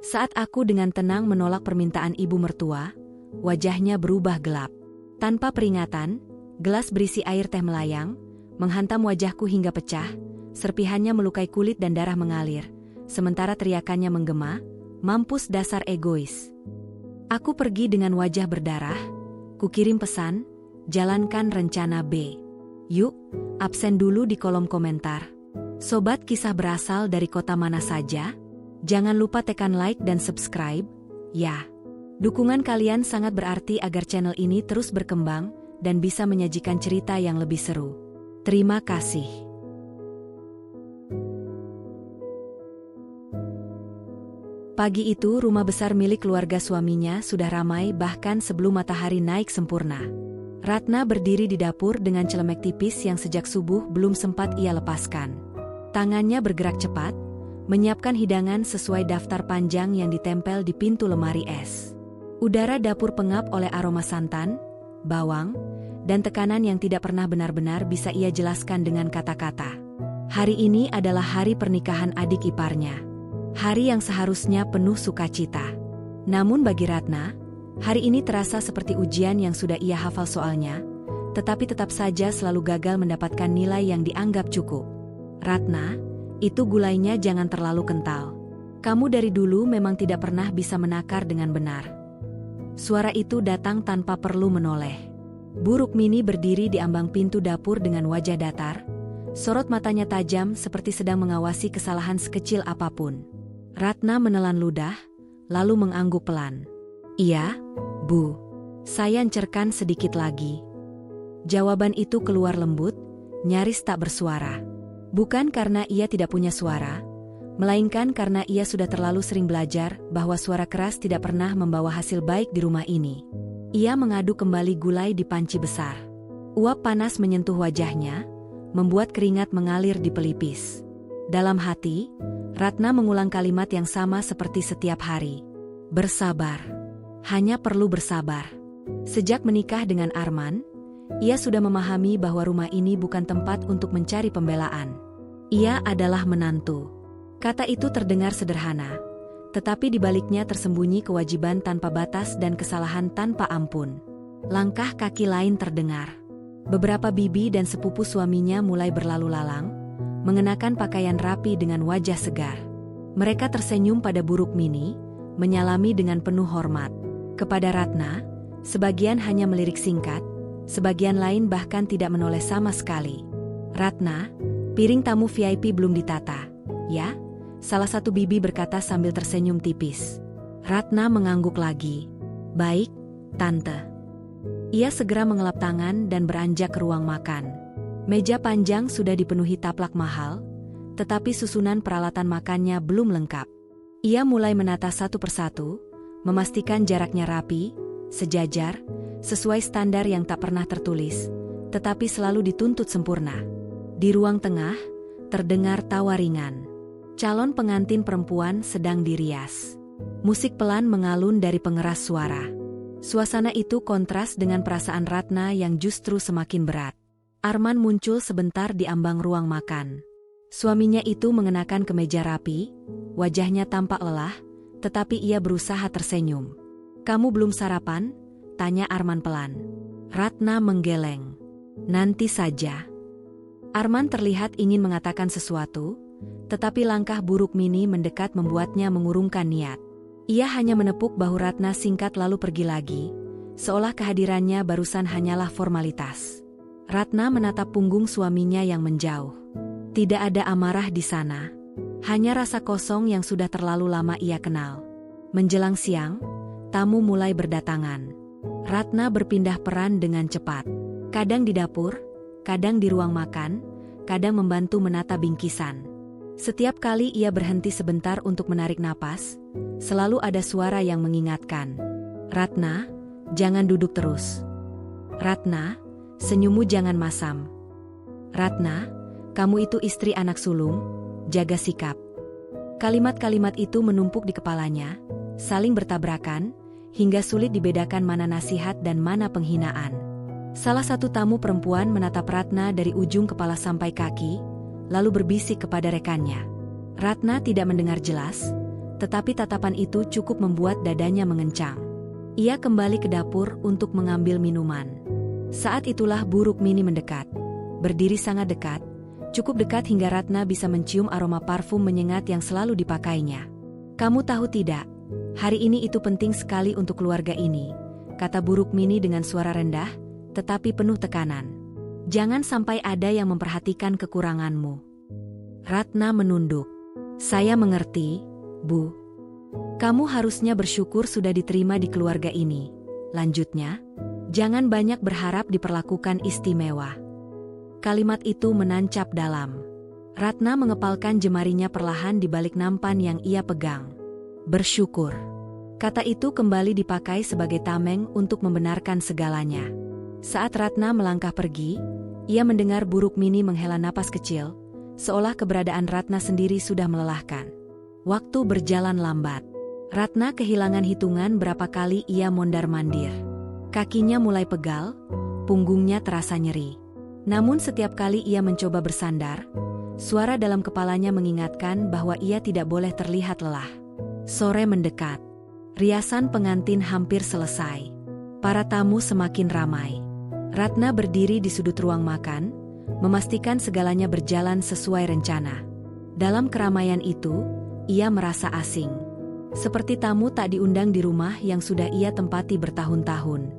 Saat aku dengan tenang menolak permintaan ibu mertua, wajahnya berubah gelap. Tanpa peringatan, gelas berisi air teh melayang, menghantam wajahku hingga pecah, serpihannya melukai kulit dan darah mengalir, sementara teriakannya menggema, "Mampus dasar egois." Aku pergi dengan wajah berdarah, kukirim pesan, "Jalankan rencana B. Yuk, absen dulu di kolom komentar. Sobat kisah berasal dari kota mana saja? Jangan lupa tekan like dan subscribe, ya. Dukungan kalian sangat berarti agar channel ini terus berkembang dan bisa menyajikan cerita yang lebih seru. Terima kasih. Pagi itu rumah besar milik keluarga suaminya sudah ramai bahkan sebelum matahari naik sempurna. Ratna berdiri di dapur dengan celemek tipis yang sejak subuh belum sempat ia lepaskan. Tangannya bergerak cepat, menyiapkan hidangan sesuai daftar panjang yang ditempel di pintu lemari es. Udara dapur pengap oleh aroma santan, bawang, dan tekanan yang tidak pernah benar-benar bisa ia jelaskan dengan kata-kata. Hari ini adalah hari pernikahan adik iparnya. Hari yang seharusnya penuh sukacita. Namun bagi Ratna, hari ini terasa seperti ujian yang sudah ia hafal soalnya, tetapi tetap saja selalu gagal mendapatkan nilai yang dianggap cukup. "Ratna, itu gulainya jangan terlalu kental. Kamu dari dulu memang tidak pernah bisa menakar dengan benar." Suara itu datang tanpa perlu menoleh. Bu Rukmini berdiri di ambang pintu dapur dengan wajah datar, sorot matanya tajam seperti sedang mengawasi kesalahan sekecil apapun. Ratna menelan ludah, lalu mengangguk pelan. "Iya, Bu. Saya encerkan sedikit lagi." Jawaban itu keluar lembut, nyaris tak bersuara. Bukan karena ia tidak punya suara, melainkan karena ia sudah terlalu sering belajar bahwa suara keras tidak pernah membawa hasil baik di rumah ini. Ia mengaduk kembali gulai di panci besar. Uap panas menyentuh wajahnya, membuat keringat mengalir di pelipis. Dalam hati, Ratna mengulang kalimat yang sama seperti setiap hari. Bersabar. Hanya perlu bersabar. Sejak menikah dengan Arman, ia sudah memahami bahwa rumah ini bukan tempat untuk mencari pembelaan. Ia adalah menantu. Kata itu terdengar sederhana, tetapi di baliknya tersembunyi kewajiban tanpa batas dan kesalahan tanpa ampun. Langkah kaki lain terdengar. Beberapa bibi dan sepupu suaminya mulai berlalu lalang, mengenakan pakaian rapi dengan wajah segar. Mereka tersenyum pada Bu Rukmini, menyalami dengan penuh hormat. Kepada Ratna, sebagian hanya melirik singkat, sebagian lain bahkan tidak menoleh sama sekali. "Ratna, piring tamu VIP belum ditata, ya?" Salah satu bibi berkata sambil tersenyum tipis. Ratna mengangguk lagi. "Baik, Tante." Ia segera mengelap tangan dan beranjak ke ruang makan. Meja panjang sudah dipenuhi taplak mahal, tetapi susunan peralatan makannya belum lengkap. Ia mulai menata satu persatu, memastikan jaraknya rapi, sejajar, sesuai standar yang tak pernah tertulis, tetapi selalu dituntut sempurna. Di ruang tengah, terdengar tawa ringan. Calon pengantin perempuan sedang dirias. Musik pelan mengalun dari pengeras suara. Suasana itu kontras dengan perasaan Ratna yang justru semakin berat. Arman muncul sebentar di ambang ruang makan. Suaminya itu mengenakan kemeja rapi, wajahnya tampak lelah, tetapi ia berusaha tersenyum. "Kamu belum sarapan?" tanya Arman pelan. Ratna menggeleng. "Nanti saja." Arman terlihat ingin mengatakan sesuatu, tetapi langkah Bu Rukmini mendekat membuatnya mengurungkan niat. Ia hanya menepuk bahu Ratna singkat lalu pergi lagi, seolah kehadirannya barusan hanyalah formalitas. Ratna menatap punggung suaminya yang menjauh. Tidak ada amarah di sana, hanya rasa kosong yang sudah terlalu lama ia kenal. Menjelang siang, tamu mulai berdatangan. Ratna berpindah peran dengan cepat. Kadang di dapur, kadang di ruang makan, kadang membantu menata bingkisan. Setiap kali ia berhenti sebentar untuk menarik napas, selalu ada suara yang mengingatkan. "Ratna, jangan duduk terus. Ratna, senyummu jangan masam. Ratna, kamu itu istri anak sulung, jaga sikap." Kalimat-kalimat itu menumpuk di kepalanya, saling bertabrakan, hingga sulit dibedakan mana nasihat dan mana penghinaan. Salah satu tamu perempuan menatap Ratna dari ujung kepala sampai kaki, lalu berbisik kepada rekannya. Ratna tidak mendengar jelas, tetapi tatapan itu cukup membuat dadanya mengencang. Ia kembali ke dapur untuk mengambil minuman. Saat itulah Bu Rukmini mendekat. Berdiri sangat dekat, cukup dekat hingga Ratna bisa mencium aroma parfum menyengat yang selalu dipakainya. "Kamu tahu tidak, hari ini itu penting sekali untuk keluarga ini," kata Bu Rukmini dengan suara rendah, tetapi penuh tekanan. "Jangan sampai ada yang memperhatikan kekuranganmu." Ratna menunduk. "Saya mengerti, Bu. Kamu harusnya bersyukur sudah diterima di keluarga ini," lanjutnya. "Jangan banyak berharap diperlakukan istimewa." Kalimat itu menancap dalam. Ratna mengepalkan jemarinya perlahan di balik nampan yang ia pegang. "Bersyukur." Kata itu kembali dipakai sebagai tameng untuk membenarkan segalanya. Saat Ratna melangkah pergi, ia mendengar Bu Rukmini menghela napas kecil, seolah keberadaan Ratna sendiri sudah melelahkan. Waktu berjalan lambat. Ratna kehilangan hitungan berapa kali ia mondar-mandir. Kakinya mulai pegal, punggungnya terasa nyeri. Namun setiap kali ia mencoba bersandar, suara dalam kepalanya mengingatkan bahwa ia tidak boleh terlihat lelah. Sore mendekat. Riasan pengantin hampir selesai. Para tamu semakin ramai. Ratna berdiri di sudut ruang makan, memastikan segalanya berjalan sesuai rencana. Dalam keramaian itu, ia merasa asing. Seperti tamu tak diundang di rumah yang sudah ia tempati bertahun-tahun.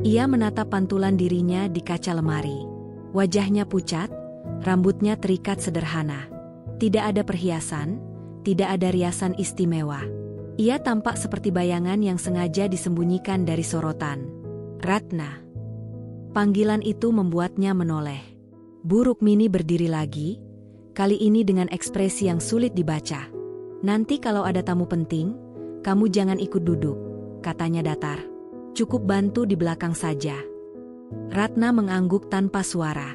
Ia menatap pantulan dirinya di kaca lemari. Wajahnya pucat, rambutnya terikat sederhana. Tidak ada perhiasan, tidak ada riasan istimewa. Ia tampak seperti bayangan yang sengaja disembunyikan dari sorotan. "Ratna." Panggilan itu membuatnya menoleh. Bu Rukmini berdiri lagi, kali ini dengan ekspresi yang sulit dibaca. "Nanti kalau ada tamu penting, kamu jangan ikut duduk," katanya datar. "Cukup bantu di belakang saja." Ratna mengangguk tanpa suara.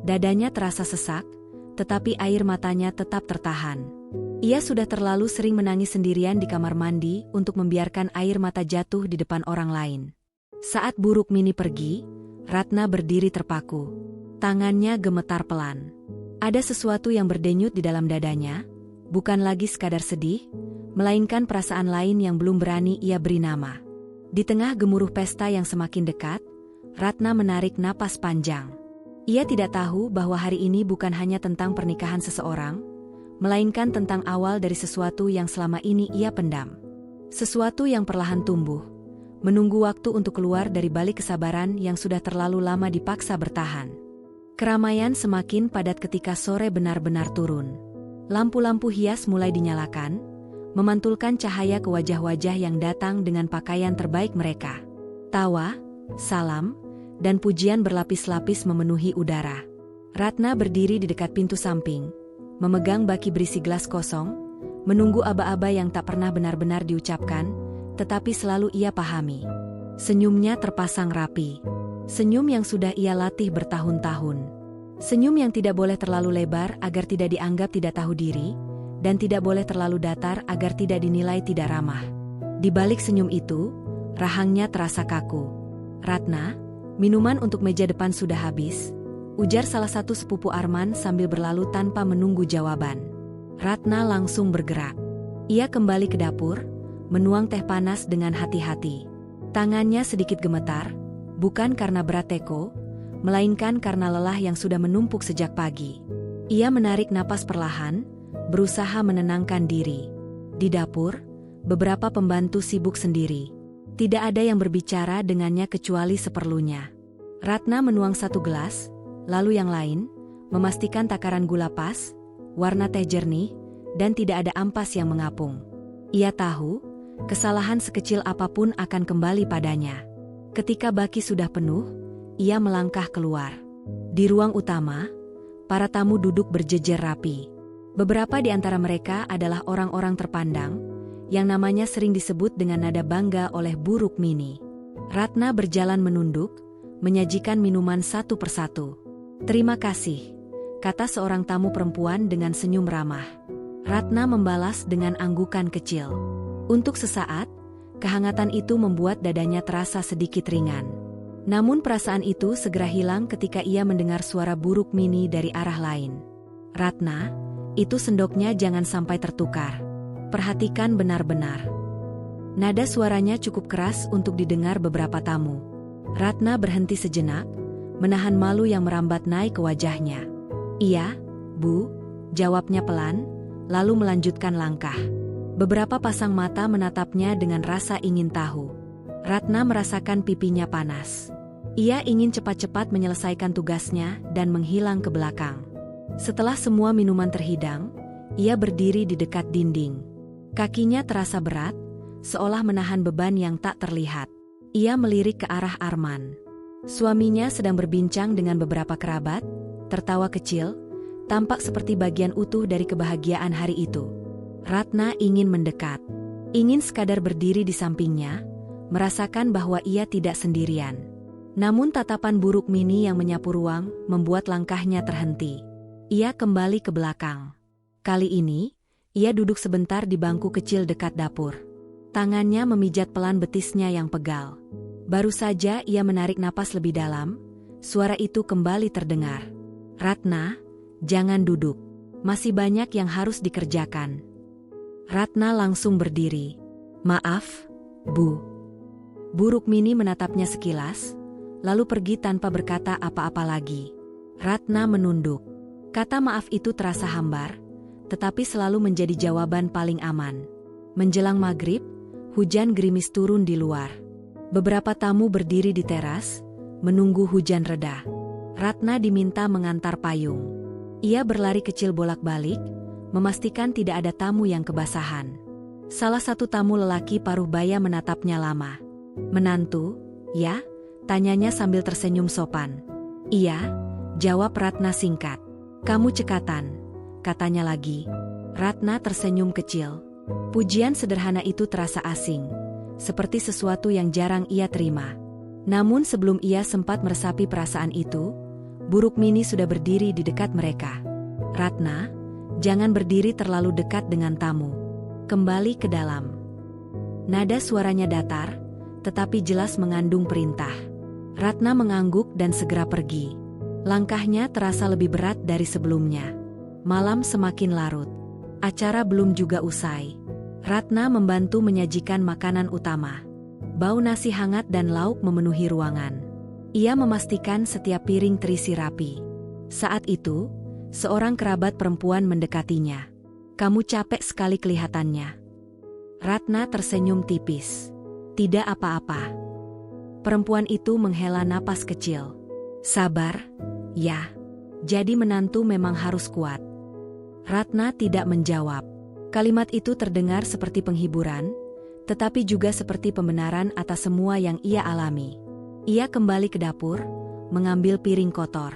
Dadanya terasa sesak, tetapi air matanya tetap tertahan. Ia sudah terlalu sering menangis sendirian di kamar mandi untuk membiarkan air mata jatuh di depan orang lain. Saat Bu Rukmini pergi, Ratna berdiri terpaku. Tangannya gemetar pelan. Ada sesuatu yang berdenyut di dalam dadanya, bukan lagi sekadar sedih, melainkan perasaan lain yang belum berani ia beri nama. Di tengah gemuruh pesta yang semakin dekat, Ratna menarik napas panjang. Ia tidak tahu bahwa hari ini bukan hanya tentang pernikahan seseorang, melainkan tentang awal dari sesuatu yang selama ini ia pendam. Sesuatu yang perlahan tumbuh, menunggu waktu untuk keluar dari balik kesabaran yang sudah terlalu lama dipaksa bertahan. Keramaian semakin padat ketika sore benar-benar turun. Lampu-lampu hias mulai dinyalakan, memantulkan cahaya ke wajah-wajah yang datang dengan pakaian terbaik mereka. Tawa, salam, dan pujian berlapis-lapis memenuhi udara. Ratna berdiri di dekat pintu samping, memegang baki berisi gelas kosong, menunggu aba-aba yang tak pernah benar-benar diucapkan, tetapi selalu ia pahami. Senyumnya terpasang rapi. Senyum yang sudah ia latih bertahun-tahun. Senyum yang tidak boleh terlalu lebar agar tidak dianggap tidak tahu diri, dan tidak boleh terlalu datar agar tidak dinilai tidak ramah. Di balik senyum itu, rahangnya terasa kaku. "Ratna, minuman untuk meja depan sudah habis," ujar salah satu sepupu Arman sambil berlalu tanpa menunggu jawaban. Ratna langsung bergerak. Ia kembali ke dapur, menuang teh panas dengan hati-hati. Tangannya sedikit gemetar, bukan karena berat teko, melainkan karena lelah yang sudah menumpuk sejak pagi. Ia menarik napas perlahan, berusaha menenangkan diri. Di dapur, beberapa pembantu sibuk sendiri. Tidak ada yang berbicara dengannya kecuali seperlunya. Ratna menuang satu gelas, lalu yang lain, memastikan takaran gula pas, warna teh jernih, dan tidak ada ampas yang mengapung. Ia tahu, kesalahan sekecil apapun akan kembali padanya. Ketika baki sudah penuh, ia melangkah keluar. Di ruang utama, para tamu duduk berjejer rapi. Beberapa di antara mereka adalah orang-orang terpandang, yang namanya sering disebut dengan nada bangga oleh Bu Rukmini. Ratna berjalan menunduk, menyajikan minuman satu persatu. "Terima kasih," kata seorang tamu perempuan dengan senyum ramah. Ratna membalas dengan anggukan kecil. Untuk sesaat, kehangatan itu membuat dadanya terasa sedikit ringan. Namun perasaan itu segera hilang ketika ia mendengar suara Bu Rukmini dari arah lain. "Ratna, itu sendoknya jangan sampai tertukar. Perhatikan benar-benar. Nada suaranya cukup keras untuk didengar beberapa tamu. Ratna berhenti sejenak, menahan malu yang merambat naik ke wajahnya. "Iya, Bu," jawabnya pelan, lalu melanjutkan langkah. Beberapa pasang mata menatapnya dengan rasa ingin tahu. Ratna merasakan pipinya panas. Ia ingin cepat-cepat menyelesaikan tugasnya dan menghilang ke belakang. Setelah semua minuman terhidang, ia berdiri di dekat dinding. Kakinya terasa berat, seolah menahan beban yang tak terlihat. Ia melirik ke arah Arman. Suaminya sedang berbincang dengan beberapa kerabat, tertawa kecil, tampak seperti bagian utuh dari kebahagiaan hari itu. Ratna ingin mendekat, ingin sekadar berdiri di sampingnya, merasakan bahwa ia tidak sendirian. Namun tatapan buruk Mini yang menyapu ruang membuat langkahnya terhenti. Ia kembali ke belakang. Kali ini, ia duduk sebentar di bangku kecil dekat dapur. Tangannya memijat pelan betisnya yang pegal. Baru saja ia menarik napas lebih dalam, suara itu kembali terdengar. "Ratna, jangan duduk. Masih banyak yang harus dikerjakan." Ratna langsung berdiri. "Maaf, Bu." Buruk Mini menatapnya sekilas, lalu pergi tanpa berkata apa-apa lagi. Ratna menunduk. Kata maaf itu terasa hambar, tetapi selalu menjadi jawaban paling aman. Menjelang maghrib, hujan gerimis turun di luar. Beberapa tamu berdiri di teras, menunggu hujan reda. Ratna diminta mengantar payung. Ia berlari kecil bolak-balik, memastikan tidak ada tamu yang kebasahan. Salah satu tamu lelaki paruh baya menatapnya lama. "Menantu, ya?" tanyanya sambil tersenyum sopan. "Iya," jawab Ratna singkat. "Kamu cekatan," katanya lagi. Ratna tersenyum kecil. Pujian sederhana itu terasa asing, seperti sesuatu yang jarang ia terima. Namun sebelum ia sempat meresapi perasaan itu, Buruk Mini sudah berdiri di dekat mereka. "Ratna, jangan berdiri terlalu dekat dengan tamu. Kembali ke dalam." Nada suaranya datar, tetapi jelas mengandung perintah. Ratna mengangguk dan segera pergi. Langkahnya terasa lebih berat dari sebelumnya. Malam semakin larut. Acara belum juga usai. Ratna membantu menyajikan makanan utama. Bau nasi hangat dan lauk memenuhi ruangan. Ia memastikan setiap piring terisi rapi. Saat itu, seorang kerabat perempuan mendekatinya. "Kamu capek sekali kelihatannya." Ratna tersenyum tipis. "Tidak apa-apa." Perempuan itu menghela napas kecil. "Sabar, ya. Jadi menantu memang harus kuat." Ratna tidak menjawab. Kalimat itu terdengar seperti penghiburan, tetapi juga seperti pembenaran atas semua yang ia alami. Ia kembali ke dapur, mengambil piring kotor.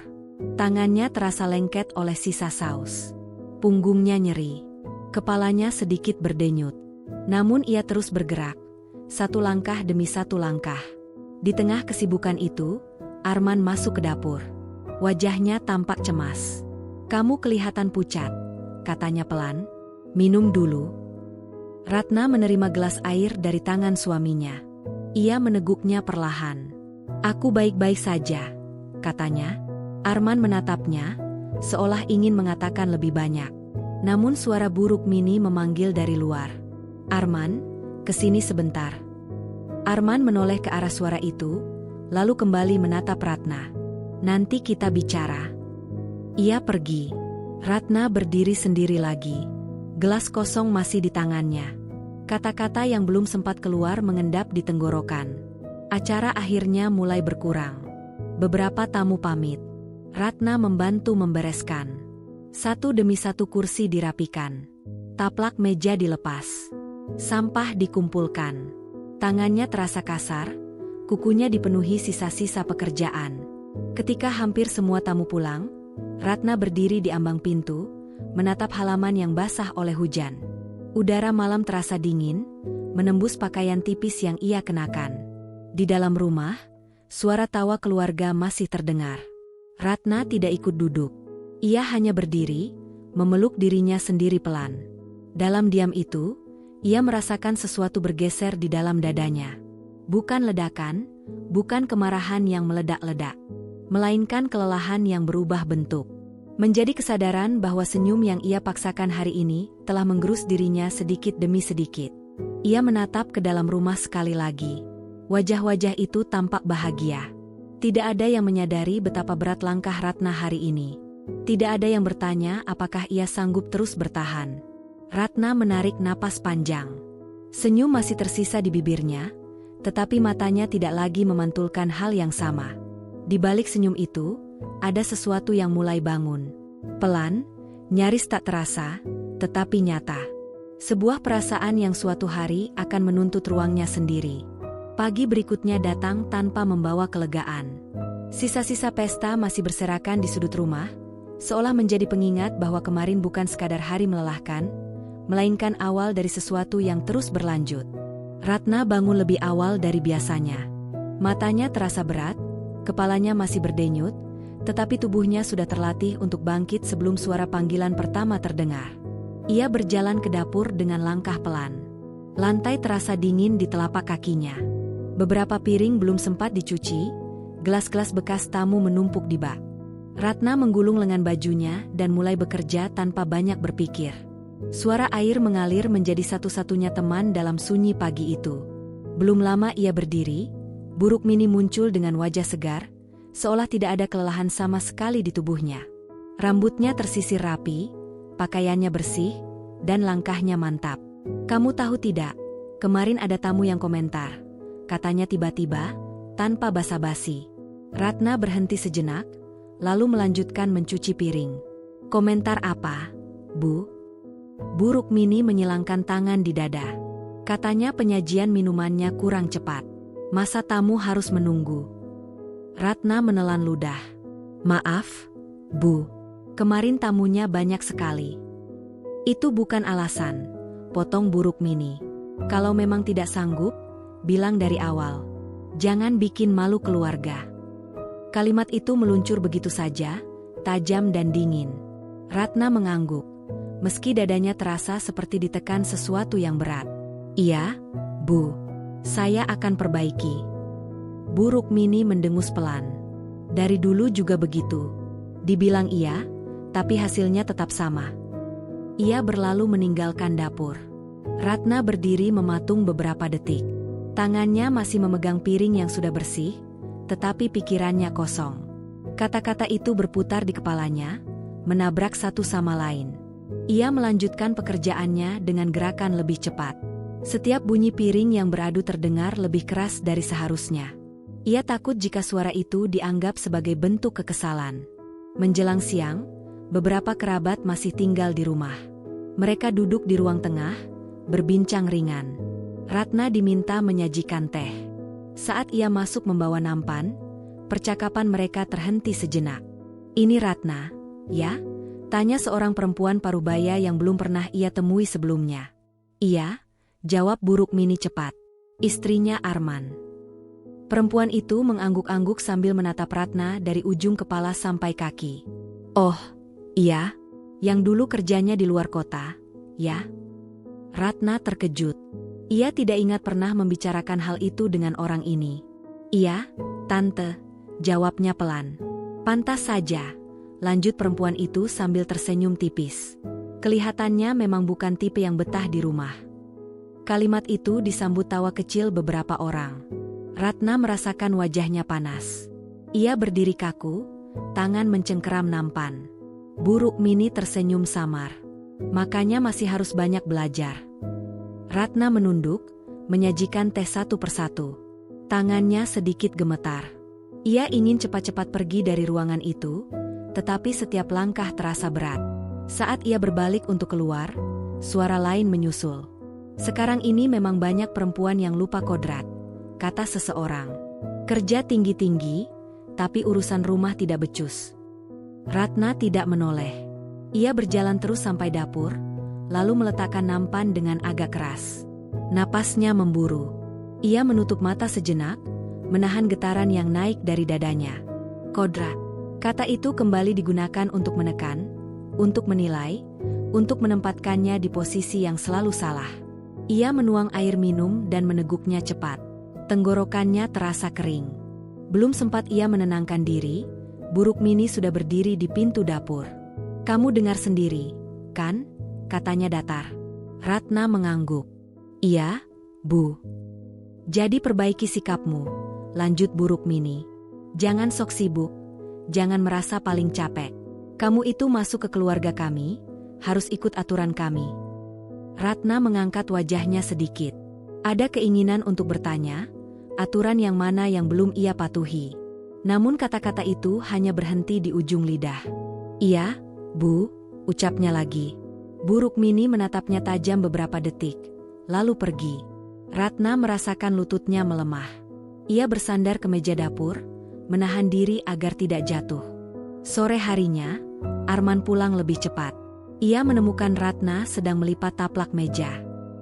Tangannya terasa lengket oleh sisa saus. Punggungnya nyeri. Kepalanya sedikit berdenyut. Namun ia terus bergerak, satu langkah demi satu langkah. Di tengah kesibukan itu, Arman masuk ke dapur. Wajahnya tampak cemas. "Kamu kelihatan pucat," katanya pelan. "Minum dulu." Ratna menerima gelas air dari tangan suaminya. Ia meneguknya perlahan. "Aku baik-baik saja," katanya. Arman menatapnya, seolah ingin mengatakan lebih banyak. Namun suara Buruk Mini memanggil dari luar. "Arman, kesini sebentar." Arman menoleh ke arah suara itu, lalu kembali menatap Ratna. "Nanti kita bicara." Ia pergi. Ratna berdiri sendiri lagi. Gelas kosong masih di tangannya. Kata-kata yang belum sempat keluar mengendap di tenggorokan. Acara akhirnya mulai berkurang. Beberapa tamu pamit. Ratna membantu membereskan. Satu demi satu kursi dirapikan. Taplak meja dilepas. Sampah dikumpulkan. Tangannya terasa kasar, kukunya dipenuhi sisa-sisa pekerjaan. Ketika hampir semua tamu pulang, Ratna berdiri di ambang pintu, menatap halaman yang basah oleh hujan. Udara malam terasa dingin, menembus pakaian tipis yang ia kenakan. Di dalam rumah, suara tawa keluarga masih terdengar. Ratna tidak ikut duduk. Ia hanya berdiri, memeluk dirinya sendiri pelan. Dalam diam itu, ia merasakan sesuatu bergeser di dalam dadanya. Bukan ledakan, bukan kemarahan yang meledak-ledak, melainkan kelelahan yang berubah bentuk. Menjadi kesadaran bahwa senyum yang ia paksakan hari ini telah menggerus dirinya sedikit demi sedikit. Ia menatap ke dalam rumah sekali lagi. Wajah-wajah itu tampak bahagia. Tidak ada yang menyadari betapa berat langkah Ratna hari ini. Tidak ada yang bertanya apakah ia sanggup terus bertahan. Ratna menarik napas panjang. Senyum masih tersisa di bibirnya, tetapi matanya tidak lagi memantulkan hal yang sama. Di balik senyum itu, ada sesuatu yang mulai bangun. Pelan, nyaris tak terasa, tetapi nyata. Sebuah perasaan yang suatu hari akan menuntut ruangnya sendiri. Pagi berikutnya datang tanpa membawa kelegaan. Sisa-sisa pesta masih berserakan di sudut rumah, seolah menjadi pengingat bahwa kemarin bukan sekadar hari melelahkan, melainkan awal dari sesuatu yang terus berlanjut. Ratna bangun lebih awal dari biasanya. Matanya terasa berat, kepalanya masih berdenyut, tetapi tubuhnya sudah terlatih untuk bangkit sebelum suara panggilan pertama terdengar. Ia berjalan ke dapur dengan langkah pelan. Lantai terasa dingin di telapak kakinya. Beberapa piring belum sempat dicuci, gelas-gelas bekas tamu menumpuk di bak. Ratna menggulung lengan bajunya dan mulai bekerja tanpa banyak berpikir. Suara air mengalir menjadi satu-satunya teman dalam sunyi pagi itu. Belum lama ia berdiri, Buruk Mini muncul dengan wajah segar, seolah tidak ada kelelahan sama sekali di tubuhnya. Rambutnya tersisir rapi, pakaiannya bersih, dan langkahnya mantap. "Kamu tahu tidak, kemarin ada tamu yang komentar," katanya tiba-tiba, tanpa basa-basi. Ratna berhenti sejenak, lalu melanjutkan mencuci piring. "Komentar apa, Bu?" Buruk Mini menyilangkan tangan di dada. Katanya penyajian minumannya kurang cepat. Masa tamu harus menunggu. Ratna menelan ludah. "Maaf, Bu. Kemarin tamunya banyak sekali." "Itu bukan alasan," potong Buruk Mini. "Kalau memang tidak sanggup, bilang dari awal. Jangan bikin malu keluarga." Kalimat itu meluncur begitu saja, tajam dan dingin. Ratna mengangguk, meski dadanya terasa seperti ditekan sesuatu yang berat. "Iya, Bu. Saya akan perbaiki." Buruk Mini mendengus pelan. Dari dulu juga begitu. Dibilang iya, tapi hasilnya tetap sama. Ia berlalu meninggalkan dapur. Ratna berdiri mematung beberapa detik. Tangannya masih memegang piring yang sudah bersih, tetapi pikirannya kosong. Kata-kata itu berputar di kepalanya, menabrak satu sama lain. Ia melanjutkan pekerjaannya dengan gerakan lebih cepat. Setiap bunyi piring yang beradu terdengar lebih keras dari seharusnya. Ia takut jika suara itu dianggap sebagai bentuk kekesalan. Menjelang siang, beberapa kerabat masih tinggal di rumah. Mereka duduk di ruang tengah, berbincang ringan. Ratna diminta menyajikan teh. Saat ia masuk membawa nampan, percakapan mereka terhenti sejenak. "Ini Ratna, ya?" tanya seorang perempuan parubaya yang belum pernah ia temui sebelumnya. "Iya," jawab Buruk Mini cepat. "Istrinya Arman." Perempuan itu mengangguk-angguk sambil menatap Ratna dari ujung kepala sampai kaki. "Oh, iya? Yang dulu kerjanya di luar kota, ya?" Ratna terkejut. Ia tidak ingat pernah membicarakan hal itu dengan orang ini. "Iya, Tante," jawabnya pelan. "Pantas saja," lanjut perempuan itu sambil tersenyum tipis. Kelihatannya memang bukan tipe yang betah di rumah. Kalimat itu disambut tawa kecil beberapa orang. Ratna merasakan wajahnya panas. Ia berdiri kaku, tangan mencengkeram nampan. Buruk Mini tersenyum samar. "Makanya masih harus banyak belajar." Ratna menunduk, menyajikan teh satu persatu. Tangannya sedikit gemetar. Ia ingin cepat-cepat pergi dari ruangan itu, tetapi setiap langkah terasa berat. Saat ia berbalik untuk keluar, suara lain menyusul. "Sekarang ini memang banyak perempuan yang lupa kodrat," kata seseorang. "Kerja tinggi-tinggi, tapi urusan rumah tidak becus." Ratna tidak menoleh. Ia berjalan terus sampai dapur, lalu meletakkan nampan dengan agak keras. Napasnya memburu. Ia menutup mata sejenak, menahan getaran yang naik dari dadanya. "Kodrat." Kata itu kembali digunakan untuk menekan, untuk menilai, untuk menempatkannya di posisi yang selalu salah. Ia menuang air minum dan meneguknya cepat. Tenggorokannya terasa kering. Belum sempat ia menenangkan diri, Buruk Mini sudah berdiri di pintu dapur. Kamu dengar sendiri, kan? Katanya datar. Ratna mengangguk. Iya, Bu. Jadi perbaiki sikapmu, lanjut Bu Rukmini. Jangan sok sibuk, jangan merasa paling capek. Kamu itu masuk ke keluarga kami, harus ikut aturan kami. Ratna mengangkat wajahnya sedikit. Ada keinginan untuk bertanya, aturan yang mana yang belum ia patuhi. Namun kata-kata itu hanya berhenti di ujung lidah. Iya, Bu, ucapnya lagi. Bu Rukmini menatapnya tajam beberapa detik, lalu pergi. Ratna merasakan lututnya melemah. Ia bersandar ke meja dapur, menahan diri agar tidak jatuh. Sore harinya, Arman pulang lebih cepat. Ia menemukan Ratna sedang melipat taplak meja.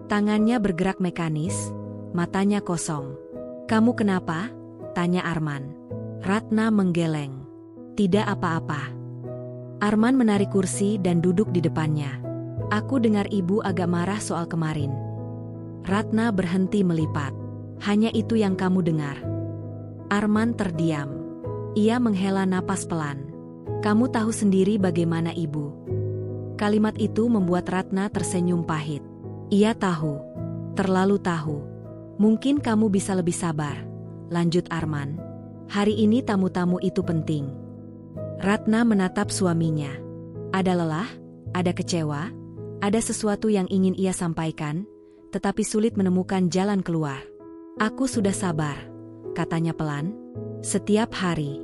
Tangannya bergerak mekanis, matanya kosong. Kamu kenapa? Tanya Arman. Ratna menggeleng. Tidak apa-apa. Arman menarik kursi dan duduk di depannya. Aku dengar ibu agak marah soal kemarin. Ratna berhenti melipat. Hanya itu yang kamu dengar. Arman terdiam. Ia menghela napas pelan. Kamu tahu sendiri bagaimana ibu. Kalimat itu membuat Ratna tersenyum pahit. Ia tahu. Terlalu tahu. Mungkin kamu bisa lebih sabar. Lanjut Arman. Hari ini tamu-tamu itu penting. Ratna menatap suaminya. Ada lelah, ada kecewa, ada sesuatu yang ingin ia sampaikan, tetapi sulit menemukan jalan keluar. Aku sudah sabar, katanya pelan. Setiap hari.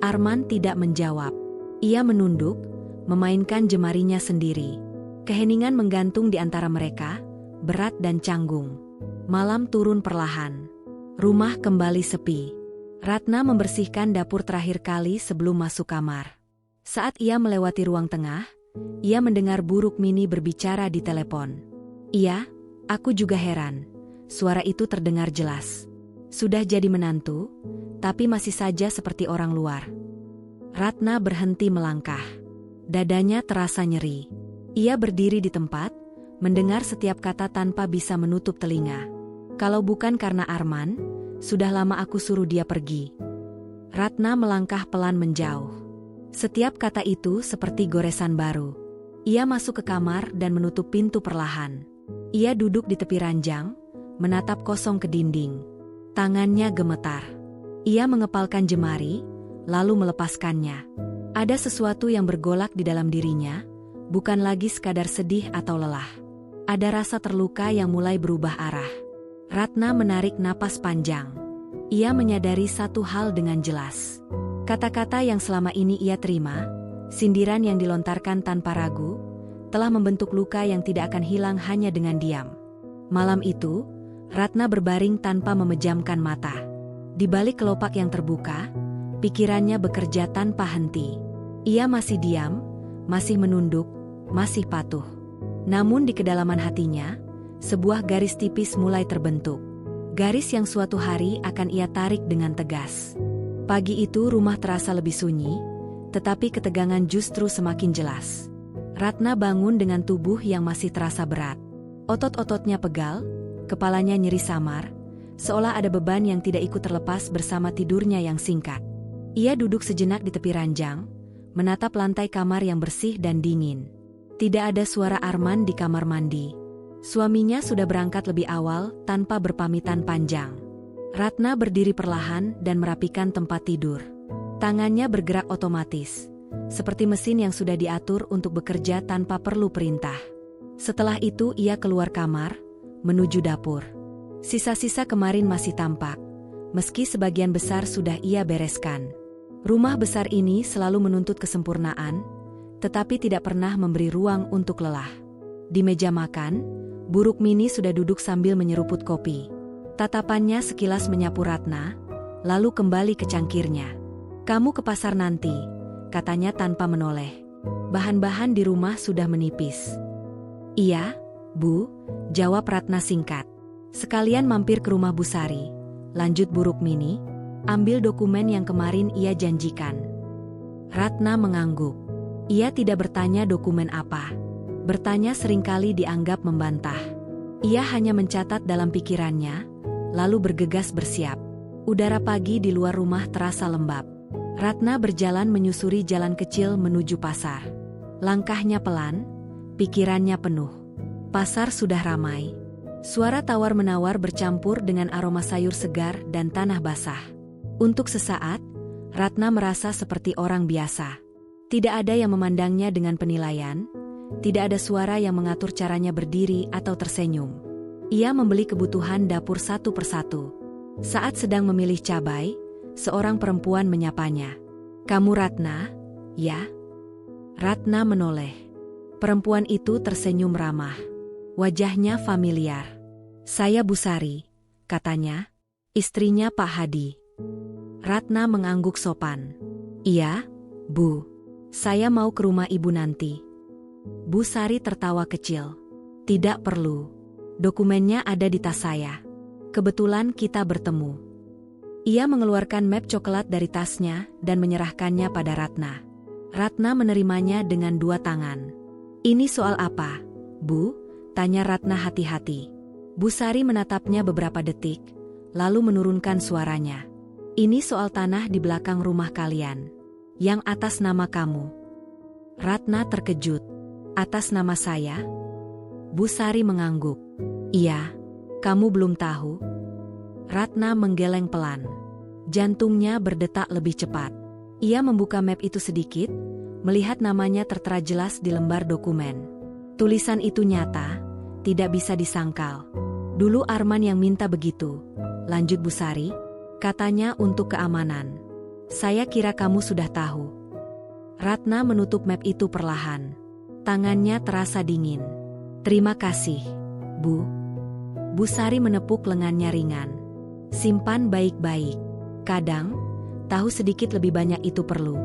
Arman tidak menjawab. Ia menunduk, memainkan jemarinya sendiri. Keheningan menggantung di antara mereka, berat dan canggung. Malam turun perlahan. Rumah kembali sepi. Ratna membersihkan dapur terakhir kali sebelum masuk kamar. Saat ia melewati ruang tengah, ia mendengar Bu Rukmini berbicara di telepon. Iya, aku juga heran. Suara itu terdengar jelas. Sudah jadi menantu, tapi masih saja seperti orang luar. Ratna berhenti melangkah. Dadanya terasa nyeri. Ia berdiri di tempat, mendengar setiap kata tanpa bisa menutup telinga. Kalau bukan karena Arman, sudah lama aku suruh dia pergi. Ratna melangkah pelan menjauh. Setiap kata itu seperti goresan baru. Ia masuk ke kamar dan menutup pintu perlahan. Ia duduk di tepi ranjang, menatap kosong ke dinding. Tangannya gemetar. Ia mengepalkan jemari, lalu melepaskannya. Ada sesuatu yang bergolak di dalam dirinya, bukan lagi sekadar sedih atau lelah. Ada rasa terluka yang mulai berubah arah. Ratna menarik napas panjang. Ia menyadari satu hal dengan jelas. Kata-kata yang selama ini ia terima, sindiran yang dilontarkan tanpa ragu, telah membentuk luka yang tidak akan hilang hanya dengan diam. Malam itu, Ratna berbaring tanpa memejamkan mata. Di balik kelopak yang terbuka, pikirannya bekerja tanpa henti. Ia masih diam, masih menunduk, masih patuh. Namun di kedalaman hatinya, sebuah garis tipis mulai terbentuk. Garis yang suatu hari akan ia tarik dengan tegas. Pagi itu rumah terasa lebih sunyi, tetapi ketegangan justru semakin jelas. Ratna bangun dengan tubuh yang masih terasa berat. Otot-ototnya pegal, kepalanya nyeri samar, seolah ada beban yang tidak ikut terlepas bersama tidurnya yang singkat. Ia duduk sejenak di tepi ranjang, menatap lantai kamar yang bersih dan dingin. Tidak ada suara Arman di kamar mandi. Suaminya sudah berangkat lebih awal tanpa berpamitan panjang. Ratna berdiri perlahan dan merapikan tempat tidur. Tangannya bergerak otomatis, seperti mesin yang sudah diatur untuk bekerja tanpa perlu perintah. Setelah itu ia keluar kamar, menuju dapur. Sisa-sisa kemarin masih tampak, meski sebagian besar sudah ia bereskan. Rumah besar ini selalu menuntut kesempurnaan, tetapi tidak pernah memberi ruang untuk lelah. Di meja makan, Bu Rukmini sudah duduk sambil menyeruput kopi. Tatapannya sekilas menyapu Ratna, lalu kembali ke cangkirnya. Kamu ke pasar nanti, katanya tanpa menoleh. Bahan-bahan di rumah sudah menipis. Iya, Bu, jawab Ratna singkat. Sekalian mampir ke rumah Bu Sari, lanjut Bu Rukmini, ambil dokumen yang kemarin ia janjikan. Ratna mengangguk. Ia tidak bertanya dokumen apa. Bertanya seringkali dianggap membantah. Ia hanya mencatat dalam pikirannya, lalu bergegas bersiap. Udara pagi di luar rumah terasa lembab. Ratna berjalan menyusuri jalan kecil menuju pasar. Langkahnya pelan, pikirannya penuh. Pasar sudah ramai. Suara tawar-menawar bercampur dengan aroma sayur segar dan tanah basah. Untuk sesaat, Ratna merasa seperti orang biasa. Tidak ada yang memandangnya dengan penilaian, tidak ada suara yang mengatur caranya berdiri atau tersenyum. Ia membeli kebutuhan dapur satu persatu. Saat sedang memilih cabai, seorang perempuan menyapanya. "Kamu Ratna, ya?" Ratna menoleh. Perempuan itu tersenyum ramah. Wajahnya familiar. "Saya Busari," katanya, istrinya Pak Hadi. Ratna mengangguk sopan. "Iya, Bu. Saya mau ke rumah Ibu nanti." Busari tertawa kecil. "Tidak perlu. Dokumennya ada di tas saya. Kebetulan kita bertemu." Ia mengeluarkan map coklat dari tasnya dan menyerahkannya pada Ratna. Ratna menerimanya dengan dua tangan. "Ini soal apa, Bu?" tanya Ratna hati-hati. Busari menatapnya beberapa detik, lalu menurunkan suaranya. "Ini soal tanah di belakang rumah kalian. Yang atas nama kamu." Ratna terkejut. "Atas nama saya?" Busari mengangguk. "Iya, kamu belum tahu?" Ratna menggeleng pelan. Jantungnya berdetak lebih cepat. Ia membuka map itu sedikit, melihat namanya tertera jelas di lembar dokumen. Tulisan itu nyata, tidak bisa disangkal. "Dulu Arman yang minta begitu," lanjut Busari, katanya untuk keamanan. "Saya kira kamu sudah tahu." Ratna menutup map itu perlahan. Tangannya terasa dingin. "Terima kasih, Bu." Busari menepuk lengannya ringan. "Simpan baik-baik. Kadang, tahu sedikit lebih banyak itu perlu."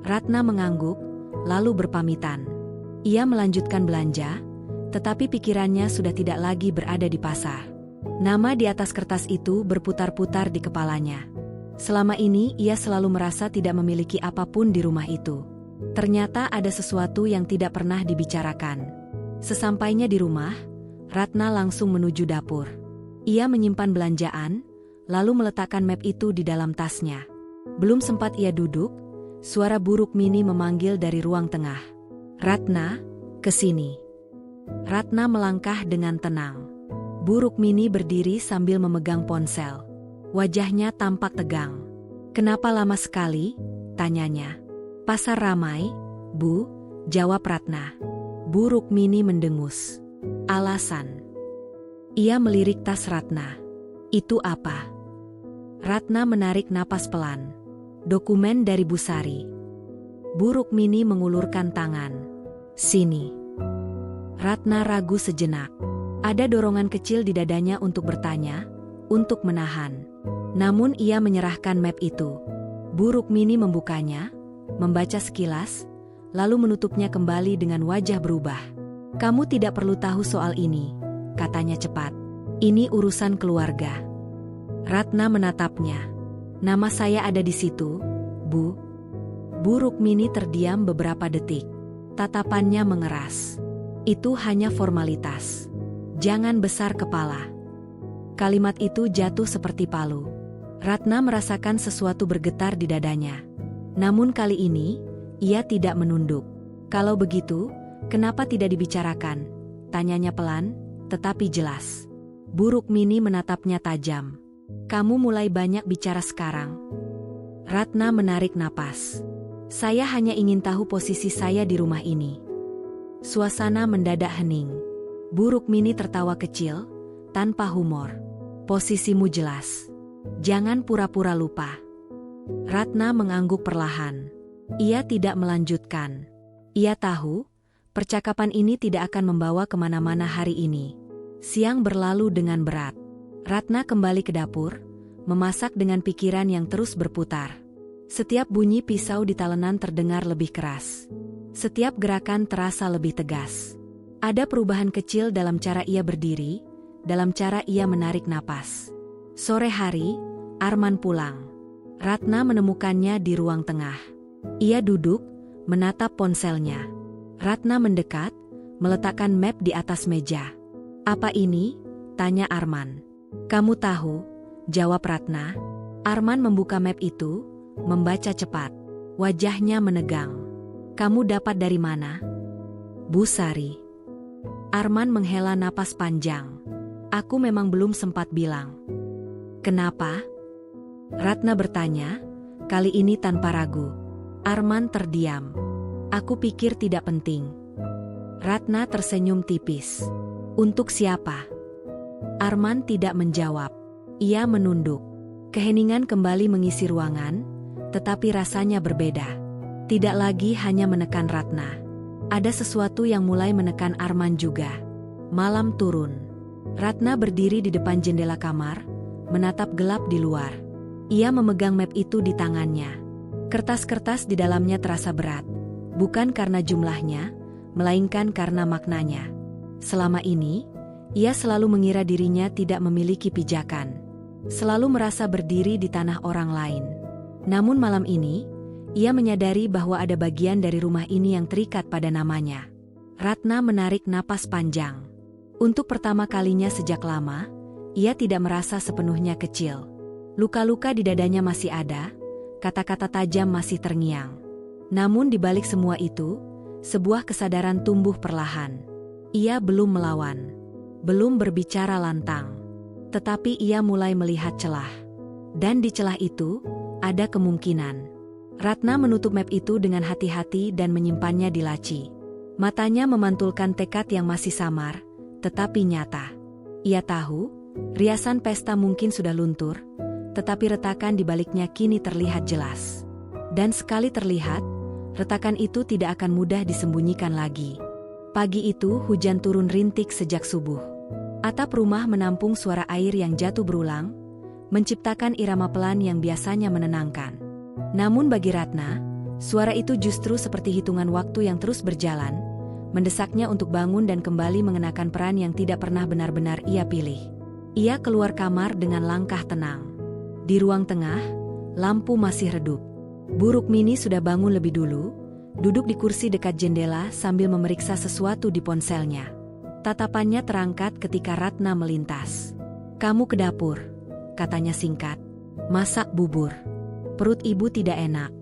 Ratna mengangguk, lalu berpamitan. Ia melanjutkan belanja, tetapi pikirannya sudah tidak lagi berada di pasar. Nama di atas kertas itu berputar-putar di kepalanya. Selama ini ia selalu merasa tidak memiliki apapun di rumah itu. Ternyata ada sesuatu yang tidak pernah dibicarakan. Sesampainya di rumah, Ratna langsung menuju dapur. Ia menyimpan belanjaan, lalu meletakkan map itu di dalam tasnya. Belum sempat ia duduk, suara buruk Mini memanggil dari ruang tengah. "Ratna, kesini." Ratna melangkah dengan tenang. Buruk Mini berdiri sambil memegang ponsel. Wajahnya tampak tegang. "Kenapa lama sekali?" tanyanya. "Pasar ramai, Bu," jawab Ratna. Buruk Mini mendengus. "Alasan?" Ia melirik tas Ratna. "Itu apa?" Ratna menarik napas pelan. "Dokumen dari Busari." Buruk Mini mengulurkan tangan. "Sini." Ratna ragu sejenak. Ada dorongan kecil di dadanya untuk bertanya, untuk menahan. Namun ia menyerahkan map itu. Buruk Mini membukanya, membaca sekilas, lalu menutupnya kembali dengan wajah berubah. "Kamu tidak perlu tahu soal ini," katanya cepat. "Ini urusan keluarga." Ratna menatapnya. "Nama saya ada di situ, Bu." Buruk Mini terdiam beberapa detik. Tatapannya mengeras. "Itu hanya formalitas. Jangan besar kepala." Kalimat itu jatuh seperti palu. Ratna merasakan sesuatu bergetar di dadanya. Namun kali ini, ia tidak menunduk. "Kalau begitu, kenapa tidak dibicarakan?" tanyanya pelan, tetapi jelas. Buruk Mini menatapnya tajam. "Kamu mulai banyak bicara sekarang." Ratna menarik napas. "Saya hanya ingin tahu posisi saya di rumah ini." Suasana mendadak hening. Buruk Mini tertawa kecil, tanpa humor. "Posisimu jelas. Jangan pura-pura lupa." Ratna mengangguk perlahan. Ia tidak melanjutkan. Ia tahu, percakapan ini tidak akan membawa kemana-mana hari ini. Siang berlalu dengan berat. Ratna kembali ke dapur, memasak dengan pikiran yang terus berputar. Setiap bunyi pisau di talenan terdengar lebih keras. Setiap gerakan terasa lebih tegas. Ada perubahan kecil dalam cara ia berdiri, dalam cara ia menarik napas. Sore hari, Arman pulang. Ratna menemukannya di ruang tengah. Ia duduk, menatap ponselnya. Ratna mendekat, meletakkan map di atas meja. "Apa ini?" tanya Arman. "Kamu tahu," jawab Ratna. Arman membuka map itu, membaca cepat. Wajahnya menegang. Kamu dapat dari mana? Bu Sari. Arman menghela napas panjang. Aku memang belum sempat bilang. Kenapa? Ratna bertanya, kali ini tanpa ragu. Arman terdiam. Aku pikir tidak penting. Ratna tersenyum tipis. Untuk siapa? Arman tidak menjawab. Ia menunduk. Keheningan kembali mengisi ruangan, tetapi rasanya berbeda. Tidak lagi hanya menekan Ratna. Ada sesuatu yang mulai menekan Arman juga. Malam turun. Ratna berdiri di depan jendela kamar, menatap gelap di luar. Ia memegang map itu di tangannya. Kertas-kertas di dalamnya terasa berat, bukan karena jumlahnya, melainkan karena maknanya. Selama ini, ia selalu mengira dirinya tidak memiliki pijakan. Selalu merasa berdiri di tanah orang lain. Namun malam ini, ia menyadari bahwa ada bagian dari rumah ini yang terikat pada namanya. Ratna menarik napas panjang. Untuk pertama kalinya sejak lama, ia tidak merasa sepenuhnya kecil. Luka-luka di dadanya masih ada, kata-kata tajam masih terngiang. Namun di balik semua itu, sebuah kesadaran tumbuh perlahan. Ia belum melawan, belum berbicara lantang. Tetapi ia mulai melihat celah. Dan di celah itu, ada kemungkinan. Ratna menutup map itu dengan hati-hati dan menyimpannya di laci. Matanya memantulkan tekad yang masih samar, tetapi nyata. Ia tahu, riasan pesta mungkin sudah luntur, tetapi retakan di baliknya kini terlihat jelas. Dan sekali terlihat, retakan itu tidak akan mudah disembunyikan lagi. Pagi itu hujan turun rintik sejak subuh. Atap rumah menampung suara air yang jatuh berulang, menciptakan irama pelan yang biasanya menenangkan. Namun bagi Ratna, suara itu justru seperti hitungan waktu yang terus berjalan, mendesaknya untuk bangun dan kembali mengenakan peran yang tidak pernah benar-benar ia pilih. Ia keluar kamar dengan langkah tenang. Di ruang tengah, lampu masih redup. Bu Rukmini sudah bangun lebih dulu, duduk di kursi dekat jendela sambil memeriksa sesuatu di ponselnya. Tatapannya terangkat ketika Ratna melintas. "Kamu ke dapur," katanya singkat. "Masak bubur. Perut ibu tidak enak."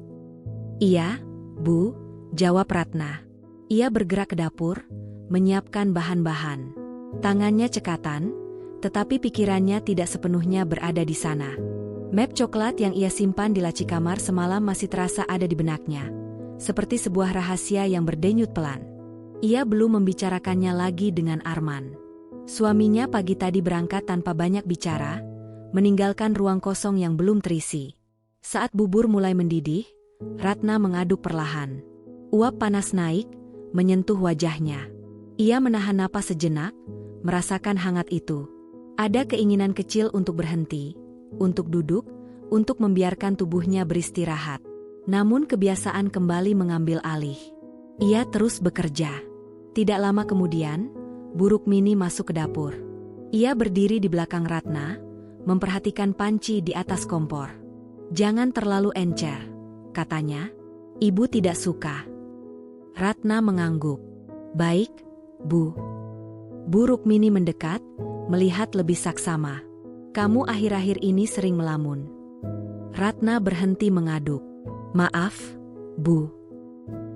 "Iya, Bu," jawab Ratna. Ia bergerak ke dapur, menyiapkan bahan-bahan. Tangannya cekatan, tetapi pikirannya tidak sepenuhnya berada di sana. Map coklat yang ia simpan di laci kamar semalam masih terasa ada di benaknya, seperti sebuah rahasia yang berdenyut pelan. Ia belum membicarakannya lagi dengan Arman. Suaminya pagi tadi berangkat tanpa banyak bicara, meninggalkan ruang kosong yang belum terisi. Saat bubur mulai mendidih, Ratna mengaduk perlahan. Uap panas naik, menyentuh wajahnya. Ia menahan napas sejenak, merasakan hangat itu. Ada keinginan kecil untuk berhenti, untuk duduk, untuk membiarkan tubuhnya beristirahat. Namun kebiasaan kembali mengambil alih. Ia terus bekerja. Tidak lama kemudian, Bu Rukmini masuk ke dapur. Ia berdiri di belakang Ratna, memperhatikan panci di atas kompor. "Jangan terlalu encer," katanya. "Ibu tidak suka." Ratna mengangguk. "Baik, Bu." Bu Rukmini mendekat, melihat lebih saksama. "Kamu akhir-akhir ini sering melamun." Ratna berhenti mengaduk. "Maaf, Bu."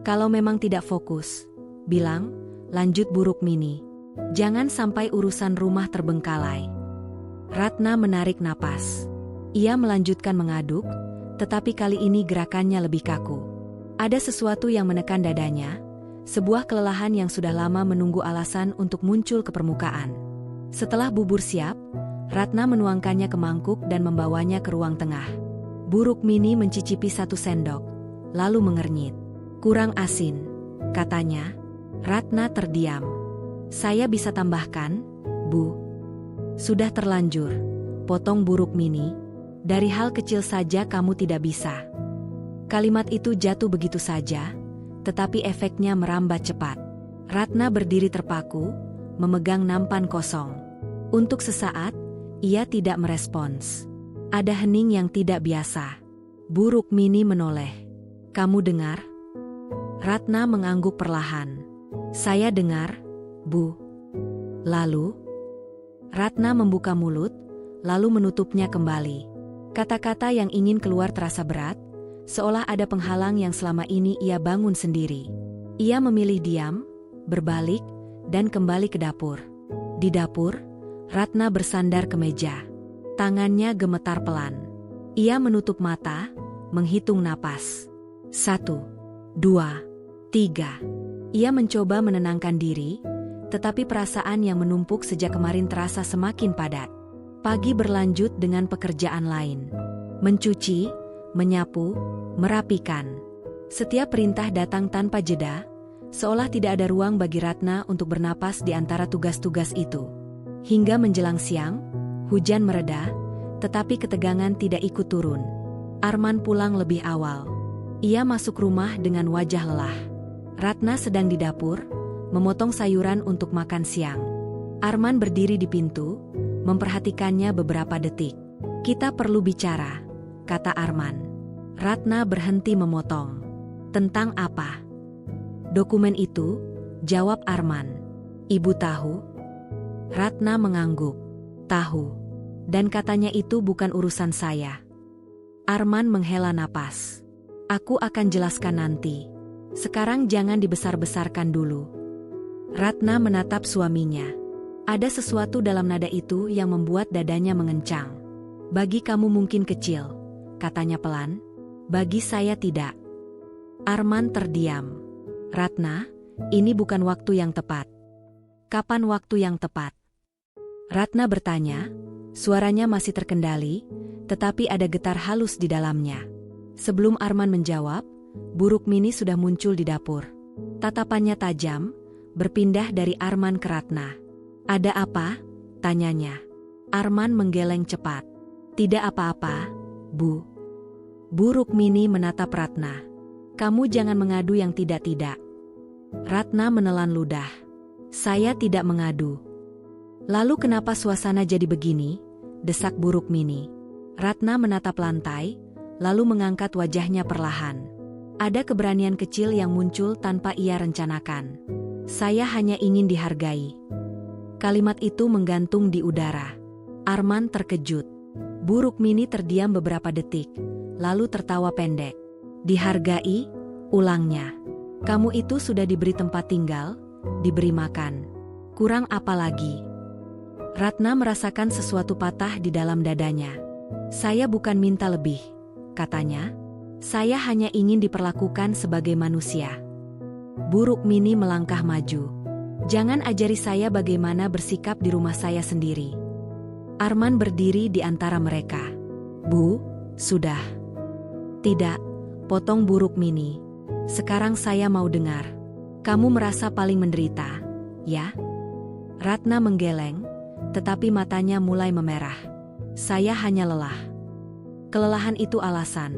"Kalau memang tidak fokus, bilang," lanjut Bu Rukmini. "Jangan sampai urusan rumah terbengkalai." Ratna menarik napas. Ia melanjutkan mengaduk, tetapi kali ini gerakannya lebih kaku. Ada sesuatu yang menekan dadanya, sebuah kelelahan yang sudah lama menunggu alasan untuk muncul ke permukaan. Setelah bubur siap, Ratna menuangkannya ke mangkuk dan membawanya ke ruang tengah. Bu Rukmini mencicipi 1 sendok, lalu mengernyit. "Kurang asin," katanya. Ratna terdiam. "Saya bisa tambahkan, Bu?" "Sudah terlanjur," potong Bu Rukmini. "Dari hal kecil saja kamu tidak bisa." Kalimat itu jatuh begitu saja, tetapi efeknya merambat cepat. Ratna berdiri terpaku, memegang nampan kosong. Untuk sesaat, ia tidak merespons. Ada hening yang tidak biasa. Bu Rukmini menoleh. "Kamu dengar?" Ratna mengangguk perlahan. "Saya dengar, Bu." "Lalu?" Ratna membuka mulut, lalu menutupnya kembali. Kata-kata yang ingin keluar terasa berat, seolah ada penghalang yang selama ini ia bangun sendiri. Ia memilih diam, berbalik, dan kembali ke dapur. Di dapur, Ratna bersandar ke meja. Tangannya gemetar pelan. Ia menutup mata, menghitung napas. 1, 2, 3. Ia mencoba menenangkan diri, tetapi perasaan yang menumpuk sejak kemarin terasa semakin padat. Pagi berlanjut dengan pekerjaan lain. Mencuci, menyapu, merapikan. Setiap perintah datang tanpa jeda, seolah tidak ada ruang bagi Ratna untuk bernapas di antara tugas-tugas itu. Hingga menjelang siang, hujan mereda, tetapi ketegangan tidak ikut turun. Arman pulang lebih awal. Ia masuk rumah dengan wajah lelah. Ratna sedang di dapur, memotong sayuran untuk makan siang. Arman berdiri di pintu, memperhatikannya beberapa detik. "Kita perlu bicara," kata Arman. Ratna berhenti memotong. "Tentang apa?" "Dokumen itu," jawab Arman. "Ibu tahu?" Ratna mengangguk. "Tahu. Dan katanya itu bukan urusan saya." Arman menghela napas. "Aku akan jelaskan nanti. Sekarang jangan dibesar-besarkan dulu." Ratna menatap suaminya. Ada sesuatu dalam nada itu yang membuat dadanya mengencang. "Bagi kamu mungkin kecil," katanya pelan. "Bagi saya tidak." Arman terdiam. "Ratna, ini bukan waktu yang tepat." "Kapan waktu yang tepat?" Ratna bertanya, suaranya masih terkendali, tetapi ada getar halus di dalamnya. Sebelum Arman menjawab, Bu Rukmini sudah muncul di dapur. Tatapannya tajam, berpindah dari Arman ke Ratna. "Ada apa?" tanyanya. Arman menggeleng cepat. "Tidak apa-apa, Bu." Bu Rukmini menatap Ratna. "Kamu jangan mengadu yang tidak-tidak." Ratna menelan ludah. "Saya tidak mengadu." "Lalu kenapa suasana jadi begini?" desak Bu Rukmini. Ratna menatap lantai, lalu mengangkat wajahnya perlahan. Ada keberanian kecil yang muncul tanpa ia rencanakan. "Saya hanya ingin dihargai." Kalimat itu menggantung di udara. Arman terkejut. Bu Rukmini terdiam beberapa detik, lalu tertawa pendek. "Dihargai?" ulangnya. "Kamu itu sudah diberi tempat tinggal, diberi makan. Kurang apa lagi?" Ratna merasakan sesuatu patah di dalam dadanya. "Saya bukan minta lebih," katanya. "Saya hanya ingin diperlakukan sebagai manusia." Bu Rukmini melangkah maju. "Jangan ajari saya bagaimana bersikap di rumah saya sendiri." Arman berdiri di antara mereka. "Bu, sudah." "Tidak," potong Bu Rukmini. "Sekarang saya mau dengar. Kamu merasa paling menderita, ya?" Ratna menggeleng, tetapi matanya mulai memerah. "Saya hanya lelah." "Kelelahan itu alasan,"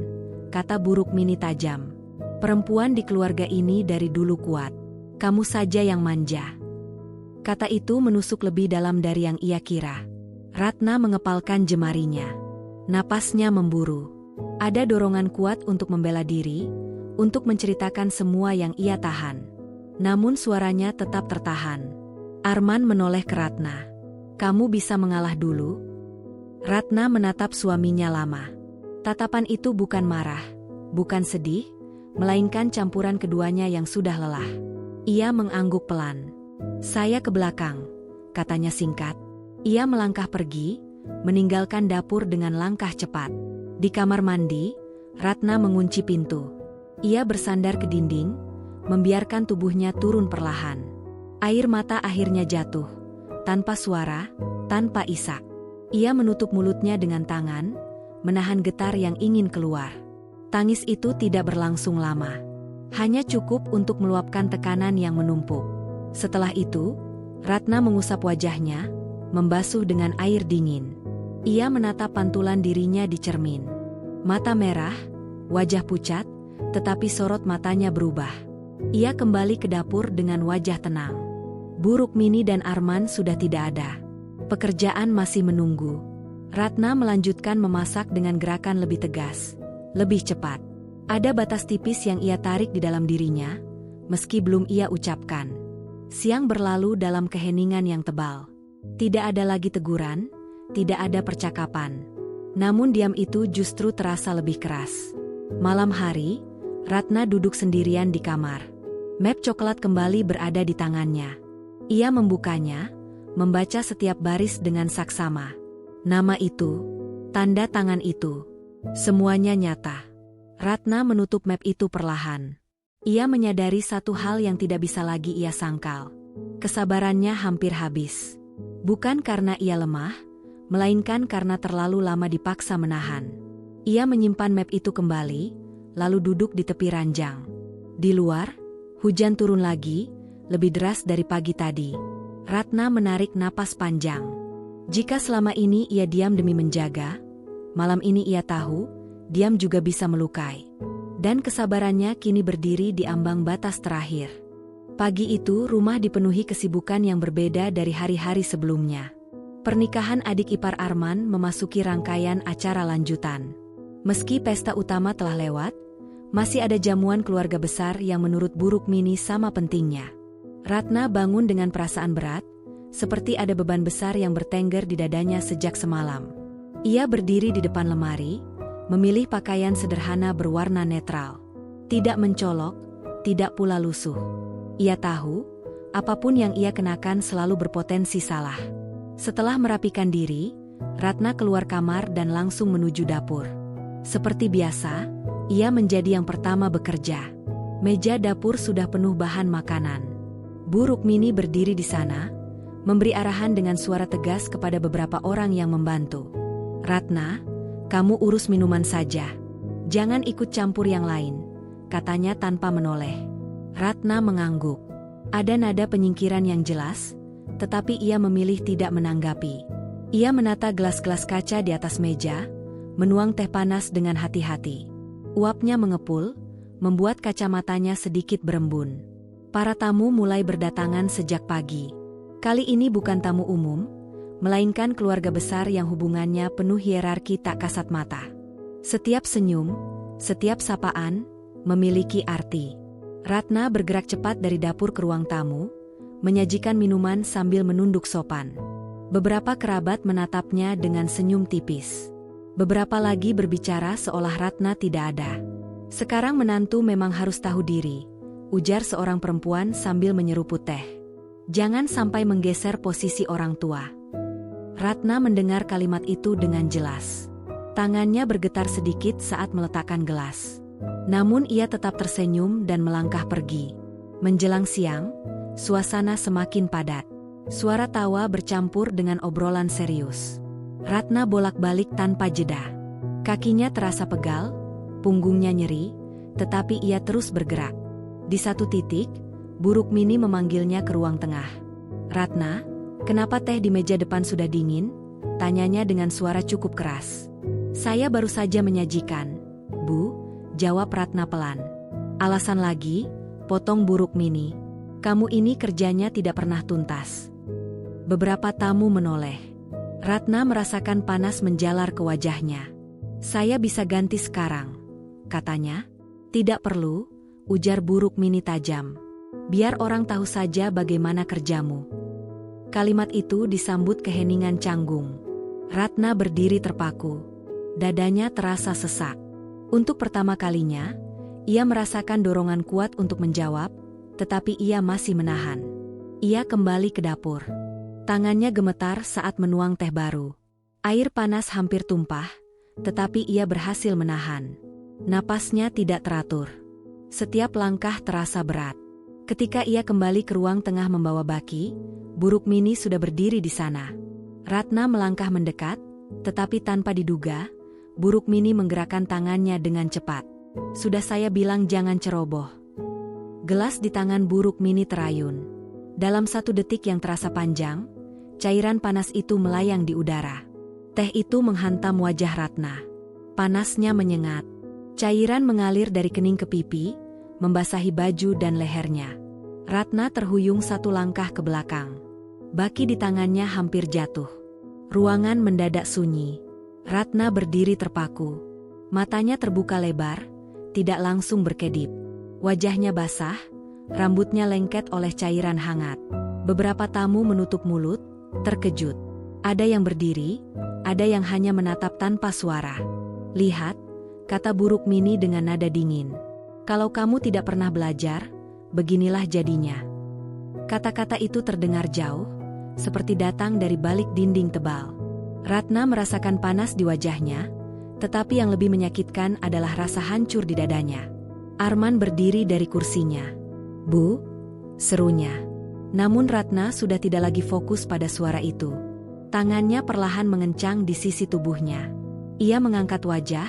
kata Bu Rukmini tajam. "Perempuan di keluarga ini dari dulu kuat. Kamu saja yang manja." Kata itu menusuk lebih dalam dari yang ia kira. Ratna mengepalkan jemarinya. Napasnya memburu. Ada dorongan kuat untuk membela diri, untuk menceritakan semua yang ia tahan. Namun suaranya tetap tertahan. Arman menoleh ke Ratna. "Kamu bisa mengalah dulu?" Ratna menatap suaminya lama. Tatapan itu bukan marah, bukan sedih, melainkan campuran keduanya yang sudah lelah. Ia mengangguk pelan. "Saya ke belakang," katanya singkat. Ia melangkah pergi, meninggalkan dapur dengan langkah cepat. Di kamar mandi, Ratna mengunci pintu. Ia bersandar ke dinding, membiarkan tubuhnya turun perlahan. Air mata akhirnya jatuh, tanpa suara, tanpa isak. Ia menutup mulutnya dengan tangan, menahan getar yang ingin keluar. Tangis itu tidak berlangsung lama. Hanya cukup untuk meluapkan tekanan yang menumpuk. Setelah itu, Ratna mengusap wajahnya, membasuh dengan air dingin. Ia menatap pantulan dirinya di cermin. Mata merah, wajah pucat, tetapi sorot matanya berubah. Ia kembali ke dapur dengan wajah tenang. Bu Rukmini dan Arman sudah tidak ada. Pekerjaan masih menunggu. Ratna melanjutkan memasak dengan gerakan lebih tegas, lebih cepat. Ada batas tipis yang ia tarik di dalam dirinya, meski belum ia ucapkan. Siang berlalu dalam keheningan yang tebal. Tidak ada lagi teguran, tidak ada percakapan. Namun diam itu justru terasa lebih keras. Malam hari, Ratna duduk sendirian di kamar. Map coklat kembali berada di tangannya. Ia membukanya, membaca setiap baris dengan saksama. Nama itu, tanda tangan itu, semuanya nyata. Ratna menutup map itu perlahan. Ia menyadari satu hal yang tidak bisa lagi ia sangkal. Kesabarannya hampir habis. Bukan karena ia lemah, melainkan karena terlalu lama dipaksa menahan. Ia menyimpan map itu kembali, lalu duduk di tepi ranjang. Di luar, hujan turun lagi, lebih deras dari pagi tadi. Ratna menarik napas panjang. Jika selama ini ia diam demi menjaga, malam ini ia tahu, diam juga bisa melukai. Dan kesabarannya kini berdiri di ambang batas terakhir. Pagi itu rumah dipenuhi kesibukan yang berbeda dari hari-hari sebelumnya. Pernikahan adik ipar Arman memasuki rangkaian acara lanjutan. Meski pesta utama telah lewat, masih ada jamuan keluarga besar yang menurut Buruk Mini sama pentingnya. Ratna bangun dengan perasaan berat, seperti ada beban besar yang bertengger di dadanya sejak semalam. Ia berdiri di depan lemari, memilih pakaian sederhana berwarna netral. Tidak mencolok, tidak pula lusuh. Ia tahu, apapun yang ia kenakan selalu berpotensi salah. Setelah merapikan diri, Ratna keluar kamar dan langsung menuju dapur. Seperti biasa, ia menjadi yang pertama bekerja. Meja dapur sudah penuh bahan makanan. Buruk Mini berdiri di sana, memberi arahan dengan suara tegas kepada beberapa orang yang membantu. Ratna, kamu urus minuman saja. Jangan ikut campur yang lain, katanya tanpa menoleh. Ratna mengangguk. Ada nada penyingkiran yang jelas, tetapi ia memilih tidak menanggapi. Ia menata gelas-gelas kaca di atas meja, menuang teh panas dengan hati-hati. Uapnya mengepul, membuat kacamatanya sedikit berembun. Para tamu mulai berdatangan sejak pagi. Kali ini bukan tamu umum, melainkan keluarga besar yang hubungannya penuh hierarki tak kasat mata. Setiap senyum, setiap sapaan, memiliki arti. Ratna bergerak cepat dari dapur ke ruang tamu, menyajikan minuman sambil menunduk sopan. Beberapa kerabat menatapnya dengan senyum tipis. Beberapa lagi berbicara seolah Ratna tidak ada. Sekarang menantu memang harus tahu diri, ujar seorang perempuan sambil menyeruput teh. Jangan sampai menggeser posisi orang tua. Ratna mendengar kalimat itu dengan jelas. Tangannya bergetar sedikit saat meletakkan gelas. Namun ia tetap tersenyum dan melangkah pergi. Menjelang siang, suasana semakin padat. Suara tawa bercampur dengan obrolan serius. Ratna bolak-balik tanpa jeda. Kakinya terasa pegal, punggungnya nyeri, tetapi ia terus bergerak. Di satu titik, Buruk Mini memanggilnya ke ruang tengah. Ratna, kenapa teh di meja depan sudah dingin? Tanyanya dengan suara cukup keras. Saya baru saja menyajikan, Bu, jawab Ratna pelan. Alasan lagi, potong Buruk Mini. Kamu ini kerjanya tidak pernah tuntas. Beberapa tamu menoleh. Ratna merasakan panas menjalar ke wajahnya. Saya bisa ganti sekarang, katanya. Tidak perlu, ujar Buruk Mini tajam. Biar orang tahu saja bagaimana kerjamu. Kalimat itu disambut keheningan canggung. Ratna berdiri terpaku. Dadanya terasa sesak. Untuk pertama kalinya, ia merasakan dorongan kuat untuk menjawab, tetapi ia masih menahan. Ia kembali ke dapur. Tangannya gemetar saat menuang teh baru. Air panas hampir tumpah, tetapi ia berhasil menahan. Napasnya tidak teratur. Setiap langkah terasa berat. Ketika ia kembali ke ruang tengah membawa baki, Buruk Mini sudah berdiri di sana. Ratna melangkah mendekat, tetapi tanpa diduga, Buruk Mini menggerakkan tangannya dengan cepat. Sudah saya bilang jangan ceroboh. Gelas di tangan Buruk Mini terayun. Dalam satu detik yang terasa panjang, cairan panas itu melayang di udara. Teh itu menghantam wajah Ratna. Panasnya menyengat. Cairan mengalir dari kening ke pipi, membasahi baju dan lehernya. Ratna terhuyung satu langkah ke belakang. Baki di tangannya hampir jatuh. Ruangan mendadak sunyi. Ratna berdiri terpaku. Matanya terbuka lebar, tidak langsung berkedip. Wajahnya basah, rambutnya lengket oleh cairan hangat. Beberapa tamu menutup mulut, terkejut. Ada yang berdiri, ada yang hanya menatap tanpa suara. Lihat, kata buruk Mini dengan nada dingin. Kalau kamu tidak pernah belajar, beginilah jadinya. Kata-kata itu terdengar jauh, seperti datang dari balik dinding tebal. Ratna merasakan panas di wajahnya, tetapi yang lebih menyakitkan adalah rasa hancur di dadanya. Arman berdiri dari kursinya. "Bu," serunya. Namun Ratna sudah tidak lagi fokus pada suara itu. Tangannya perlahan mengencang di sisi tubuhnya. Ia mengangkat wajah,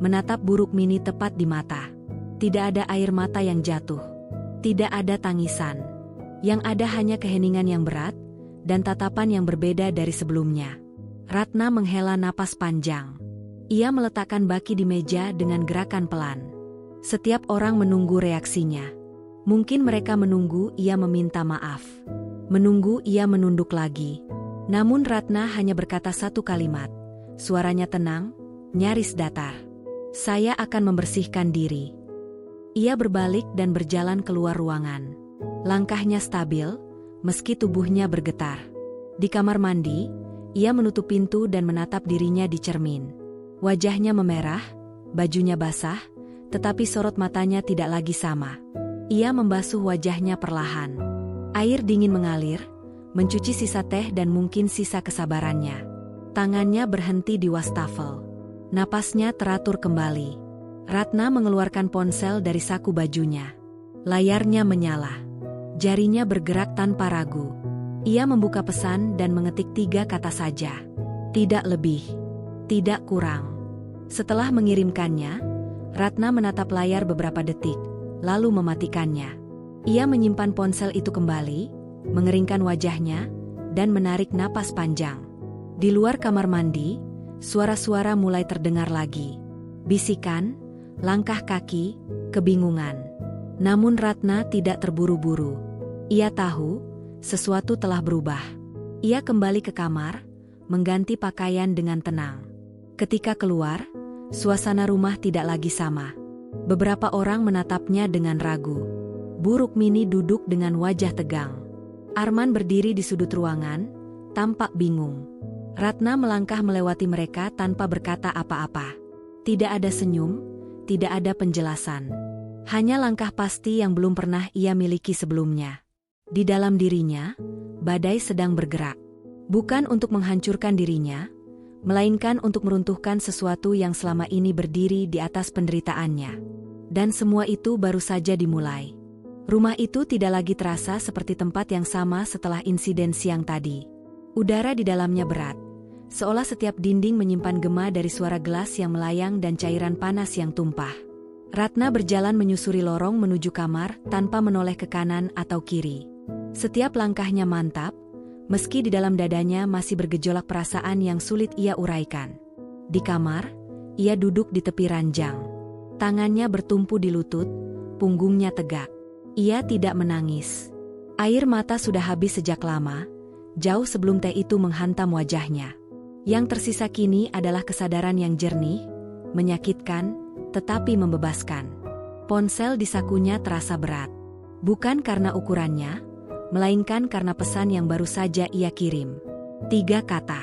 menatap buruk Mini tepat di mata. Tidak ada air mata yang jatuh. Tidak ada tangisan. Yang ada hanya keheningan yang berat, dan tatapan yang berbeda dari sebelumnya. Ratna menghela napas panjang. Ia meletakkan baki di meja dengan gerakan pelan. Setiap orang menunggu reaksinya. Mungkin mereka menunggu ia meminta maaf. Menunggu ia menunduk lagi. Namun Ratna hanya berkata satu kalimat. Suaranya tenang, nyaris datar. "Saya akan membersihkan diri." Ia berbalik dan berjalan keluar ruangan. Langkahnya stabil, meski tubuhnya bergetar. Di kamar mandi, ia menutup pintu dan menatap dirinya di cermin. Wajahnya memerah, bajunya basah, tetapi sorot matanya tidak lagi sama. Ia membasuh wajahnya perlahan. Air dingin mengalir, mencuci sisa teh dan mungkin sisa kesabarannya. Tangannya berhenti di wastafel. Napasnya teratur kembali. Ratna mengeluarkan ponsel dari saku bajunya. Layarnya menyala. Jarinya bergerak tanpa ragu. Ia membuka pesan dan mengetik 3 kata saja. Tidak lebih. Tidak kurang. Setelah mengirimkannya, Ratna menatap layar beberapa detik, lalu mematikannya. Ia menyimpan ponsel itu kembali, mengeringkan wajahnya, dan menarik napas panjang. Di luar kamar mandi, suara-suara mulai terdengar lagi. Bisikan, langkah kaki, kebingungan. Namun Ratna tidak terburu-buru. Ia tahu, sesuatu telah berubah. Ia kembali ke kamar, mengganti pakaian dengan tenang. Ketika keluar, suasana rumah tidak lagi sama. Beberapa orang menatapnya dengan ragu. Buruk Mini duduk dengan wajah tegang. Arman berdiri di sudut ruangan, tampak bingung. Ratna melangkah melewati mereka tanpa berkata apa-apa. Tidak ada senyum, tidak ada penjelasan. Hanya langkah pasti yang belum pernah ia miliki sebelumnya. Di dalam dirinya, badai sedang bergerak. Bukan untuk menghancurkan dirinya, melainkan untuk meruntuhkan sesuatu yang selama ini berdiri di atas penderitaannya. Dan semua itu baru saja dimulai. Rumah itu tidak lagi terasa seperti tempat yang sama setelah insiden siang tadi. Udara di dalamnya berat, seolah setiap dinding menyimpan gema dari suara gelas yang melayang dan cairan panas yang tumpah. Ratna berjalan menyusuri lorong menuju kamar tanpa menoleh ke kanan atau kiri. Setiap langkahnya mantap, meski di dalam dadanya masih bergejolak perasaan yang sulit ia uraikan. Di kamar, ia duduk di tepi ranjang. Tangannya bertumpu di lutut, punggungnya tegak. Ia tidak menangis. Air mata sudah habis sejak lama, jauh sebelum teh itu menghantam wajahnya. Yang tersisa kini adalah kesadaran yang jernih, menyakitkan, tetapi membebaskan. Ponsel di sakunya terasa berat. Bukan karena ukurannya, melainkan karena pesan yang baru saja ia kirim. 3 kata.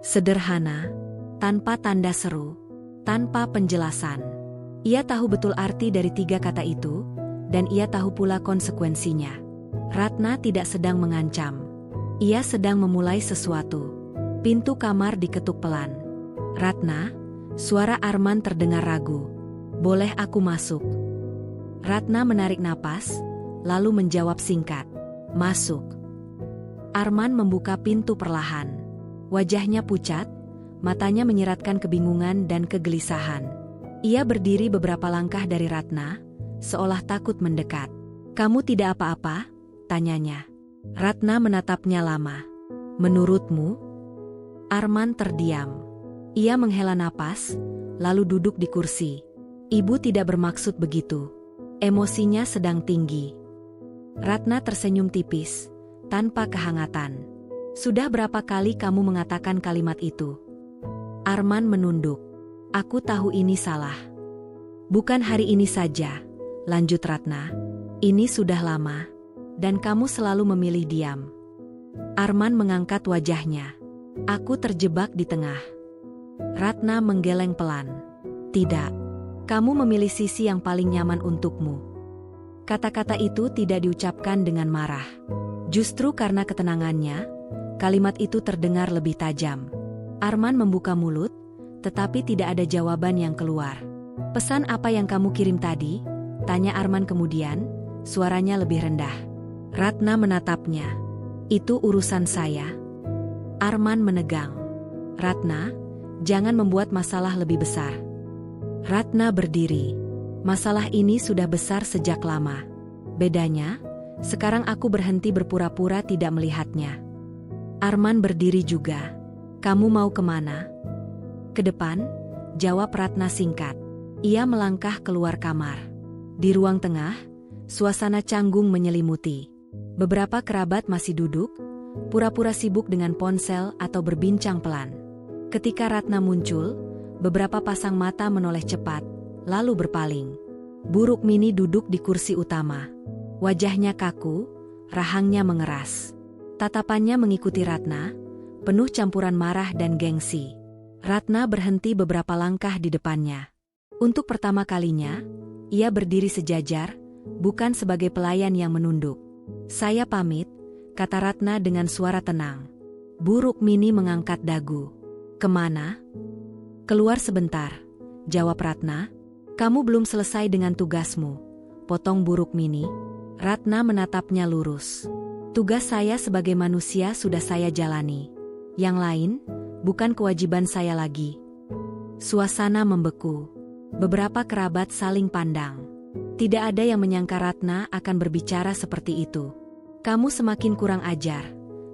Sederhana, tanpa tanda seru, tanpa penjelasan. Ia tahu betul arti dari 3 kata itu, dan ia tahu pula konsekuensinya. Ratna tidak sedang mengancam. Ia sedang memulai sesuatu. Pintu kamar diketuk pelan. "Ratna," suara Arman terdengar ragu. "Boleh aku masuk?" Ratna menarik napas, lalu menjawab singkat. "Masuk." Arman membuka pintu perlahan. Wajahnya pucat, matanya menyiratkan kebingungan dan kegelisahan. Ia berdiri beberapa langkah dari Ratna, seolah takut mendekat. "Kamu tidak apa-apa?" tanyanya. Ratna menatapnya lama. "Menurutmu?" Arman terdiam. Ia menghela napas, lalu duduk di kursi. "Ibu tidak bermaksud begitu." Emosinya sedang tinggi. Ratna tersenyum tipis, tanpa kehangatan. "Sudah berapa kali kamu mengatakan kalimat itu?" Arman menunduk. "Aku tahu ini salah." "Bukan hari ini saja," lanjut Ratna. "Ini sudah lama, dan kamu selalu memilih diam." Arman mengangkat wajahnya. "Aku terjebak di tengah." Ratna menggeleng pelan. "Tidak, Kamu memilih sisi yang paling nyaman untukmu. Kata-kata itu tidak diucapkan dengan marah. Justru karena ketenangannya, kalimat itu terdengar lebih tajam. Arman membuka mulut, tetapi tidak ada jawaban yang keluar. "Pesan apa yang kamu kirim tadi?" tanya Arman kemudian, suaranya lebih rendah. Ratna menatapnya. "Itu urusan saya." Arman menegang. "Ratna, jangan membuat masalah lebih besar." Ratna berdiri. "Masalah ini sudah besar sejak lama. Bedanya, sekarang aku berhenti berpura-pura tidak melihatnya." Arman berdiri juga. "Kamu mau kemana?" "Ke depan," jawab Ratna singkat. Ia melangkah keluar kamar. Di ruang tengah, suasana canggung menyelimuti. Beberapa kerabat masih duduk, pura-pura sibuk dengan ponsel atau berbincang pelan. Ketika Ratna muncul, beberapa pasang mata menoleh cepat, lalu berpaling. Bu Rukmini duduk di kursi utama. Wajahnya kaku, rahangnya mengeras. Tatapannya mengikuti Ratna, penuh campuran marah dan gengsi. Ratna berhenti beberapa langkah di depannya. Untuk pertama kalinya, ia berdiri sejajar, bukan sebagai pelayan yang menunduk. "Saya pamit," kata Ratna dengan suara tenang. Bu Rukmini mengangkat dagu. "Kemana?" "Keluar sebentar," jawab Ratna. "Kamu belum selesai dengan tugasmu," potong Bu Rukmini. Ratna menatapnya lurus. "Tugas saya sebagai manusia sudah saya jalani. Yang lain, bukan kewajiban saya lagi." Suasana membeku. Beberapa kerabat saling pandang. Tidak ada yang menyangka Ratna akan berbicara seperti itu. "Kamu semakin kurang ajar,"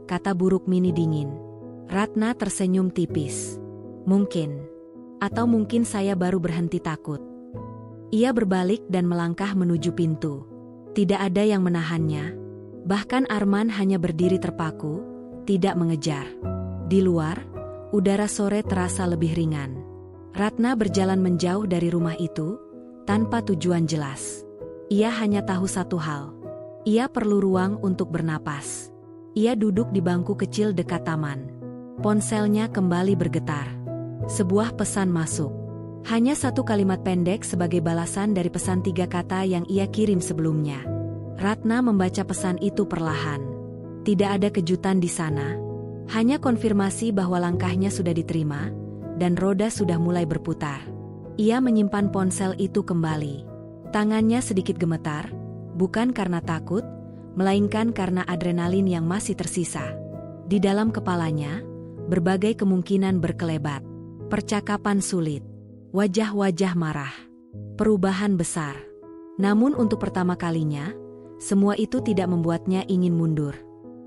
kata Bu Rukmini dingin. Ratna tersenyum tipis. "Mungkin. Atau mungkin saya baru berhenti takut." Ia berbalik dan melangkah menuju pintu. Tidak ada yang menahannya. Bahkan Arman hanya berdiri terpaku, tidak mengejar. Di luar, udara sore terasa lebih ringan. Ratna berjalan menjauh dari rumah itu, tanpa tujuan jelas. Ia hanya tahu satu hal. Ia perlu ruang untuk bernapas. Ia duduk di bangku kecil dekat taman. Ponselnya kembali bergetar. Sebuah pesan masuk. Hanya satu kalimat pendek sebagai balasan dari pesan 3 kata yang ia kirim sebelumnya. Ratna membaca pesan itu perlahan. Tidak ada kejutan di sana. Hanya konfirmasi bahwa langkahnya sudah diterima, dan roda sudah mulai berputar. Ia menyimpan ponsel itu kembali. Tangannya sedikit gemetar, bukan karena takut, melainkan karena adrenalin yang masih tersisa. Di dalam kepalanya, berbagai kemungkinan berkelebat. Percakapan sulit, wajah-wajah marah, perubahan besar. Namun untuk pertama kalinya, semua itu tidak membuatnya ingin mundur.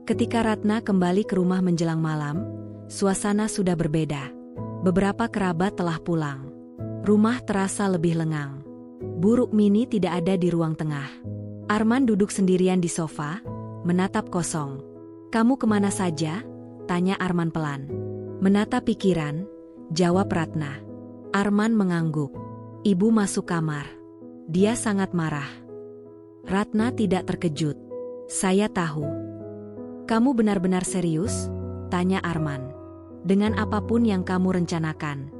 Ketika Ratna kembali ke rumah menjelang malam, suasana sudah berbeda. Beberapa kerabat telah pulang. Rumah terasa lebih lengang. Bu Rukmini tidak ada di ruang tengah. Arman duduk sendirian di sofa, menatap kosong. "Kamu kemana saja?" tanya Arman pelan. "Menata pikiran," jawab Ratna. Arman mengangguk. Ibu masuk kamar. Dia sangat marah. Ratna tidak terkejut. "Saya tahu." "Kamu benar-benar serius?" tanya Arman. "Dengan apapun yang kamu rencanakan?"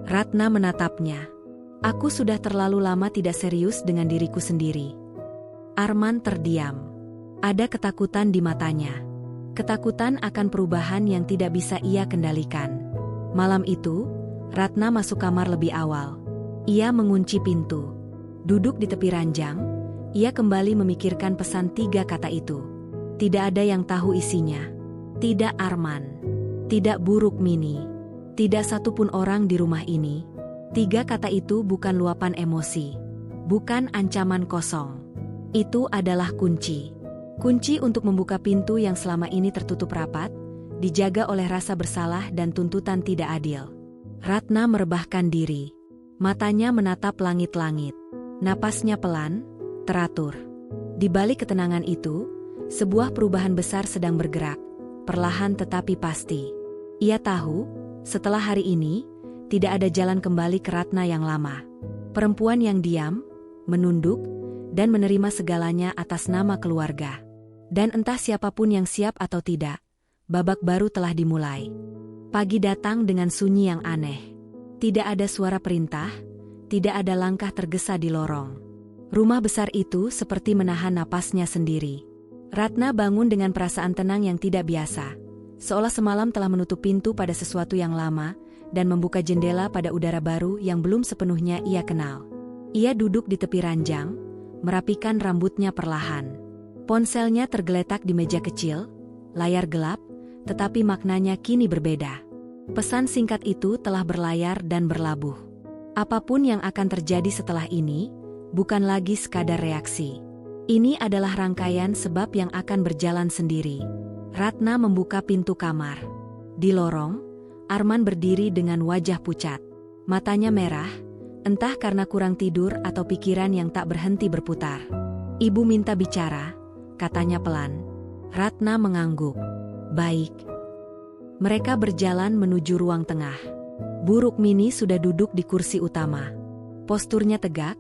Ratna menatapnya. "Aku sudah terlalu lama tidak serius dengan diriku sendiri." Arman terdiam. Ada ketakutan di matanya. Ketakutan akan perubahan yang tidak bisa ia kendalikan. Malam itu, Ratna masuk kamar lebih awal. Ia mengunci pintu. Duduk di tepi ranjang, ia kembali memikirkan pesan 3 kata itu. Tidak ada yang tahu isinya. Tidak Arman. Tidak Bu Rukmini. Tidak satupun orang di rumah ini. 3 kata itu bukan luapan emosi. Bukan ancaman kosong. Itu adalah kunci. Kunci untuk membuka pintu yang selama ini tertutup rapat, dijaga oleh rasa bersalah dan tuntutan tidak adil. Ratna merebahkan diri. Matanya menatap langit-langit. Napasnya pelan, teratur. Di balik ketenangan itu, sebuah perubahan besar sedang bergerak, perlahan tetapi pasti. Ia tahu, setelah hari ini, tidak ada jalan kembali ke Ratna yang lama. Perempuan yang diam, menunduk, dan menerima segalanya atas nama keluarga. Dan entah siapapun yang siap atau tidak, babak baru telah dimulai. Pagi datang dengan sunyi yang aneh. Tidak ada suara perintah, Tidak ada langkah tergesa di lorong. Rumah besar itu seperti menahan napasnya sendiri. Ratna bangun dengan perasaan tenang yang tidak biasa. Seolah semalam telah menutup pintu pada sesuatu yang lama, dan membuka jendela pada udara baru yang belum sepenuhnya ia kenal. Ia duduk di tepi ranjang, merapikan rambutnya perlahan. Ponselnya tergeletak di meja kecil, layar gelap, tetapi maknanya kini berbeda. Pesan singkat itu telah berlayar dan berlabuh. Apapun yang akan terjadi setelah ini, bukan lagi sekadar reaksi. Ini adalah rangkaian sebab yang akan berjalan sendiri. Ratna membuka pintu kamar. Di lorong, Arman berdiri dengan wajah pucat. Matanya merah, entah karena kurang tidur atau pikiran yang tak berhenti berputar. "Ibu minta bicara," katanya pelan. Ratna mengangguk. "Baik." Mereka berjalan menuju ruang tengah. Bu Rukmini sudah duduk di kursi utama. Posturnya tegak,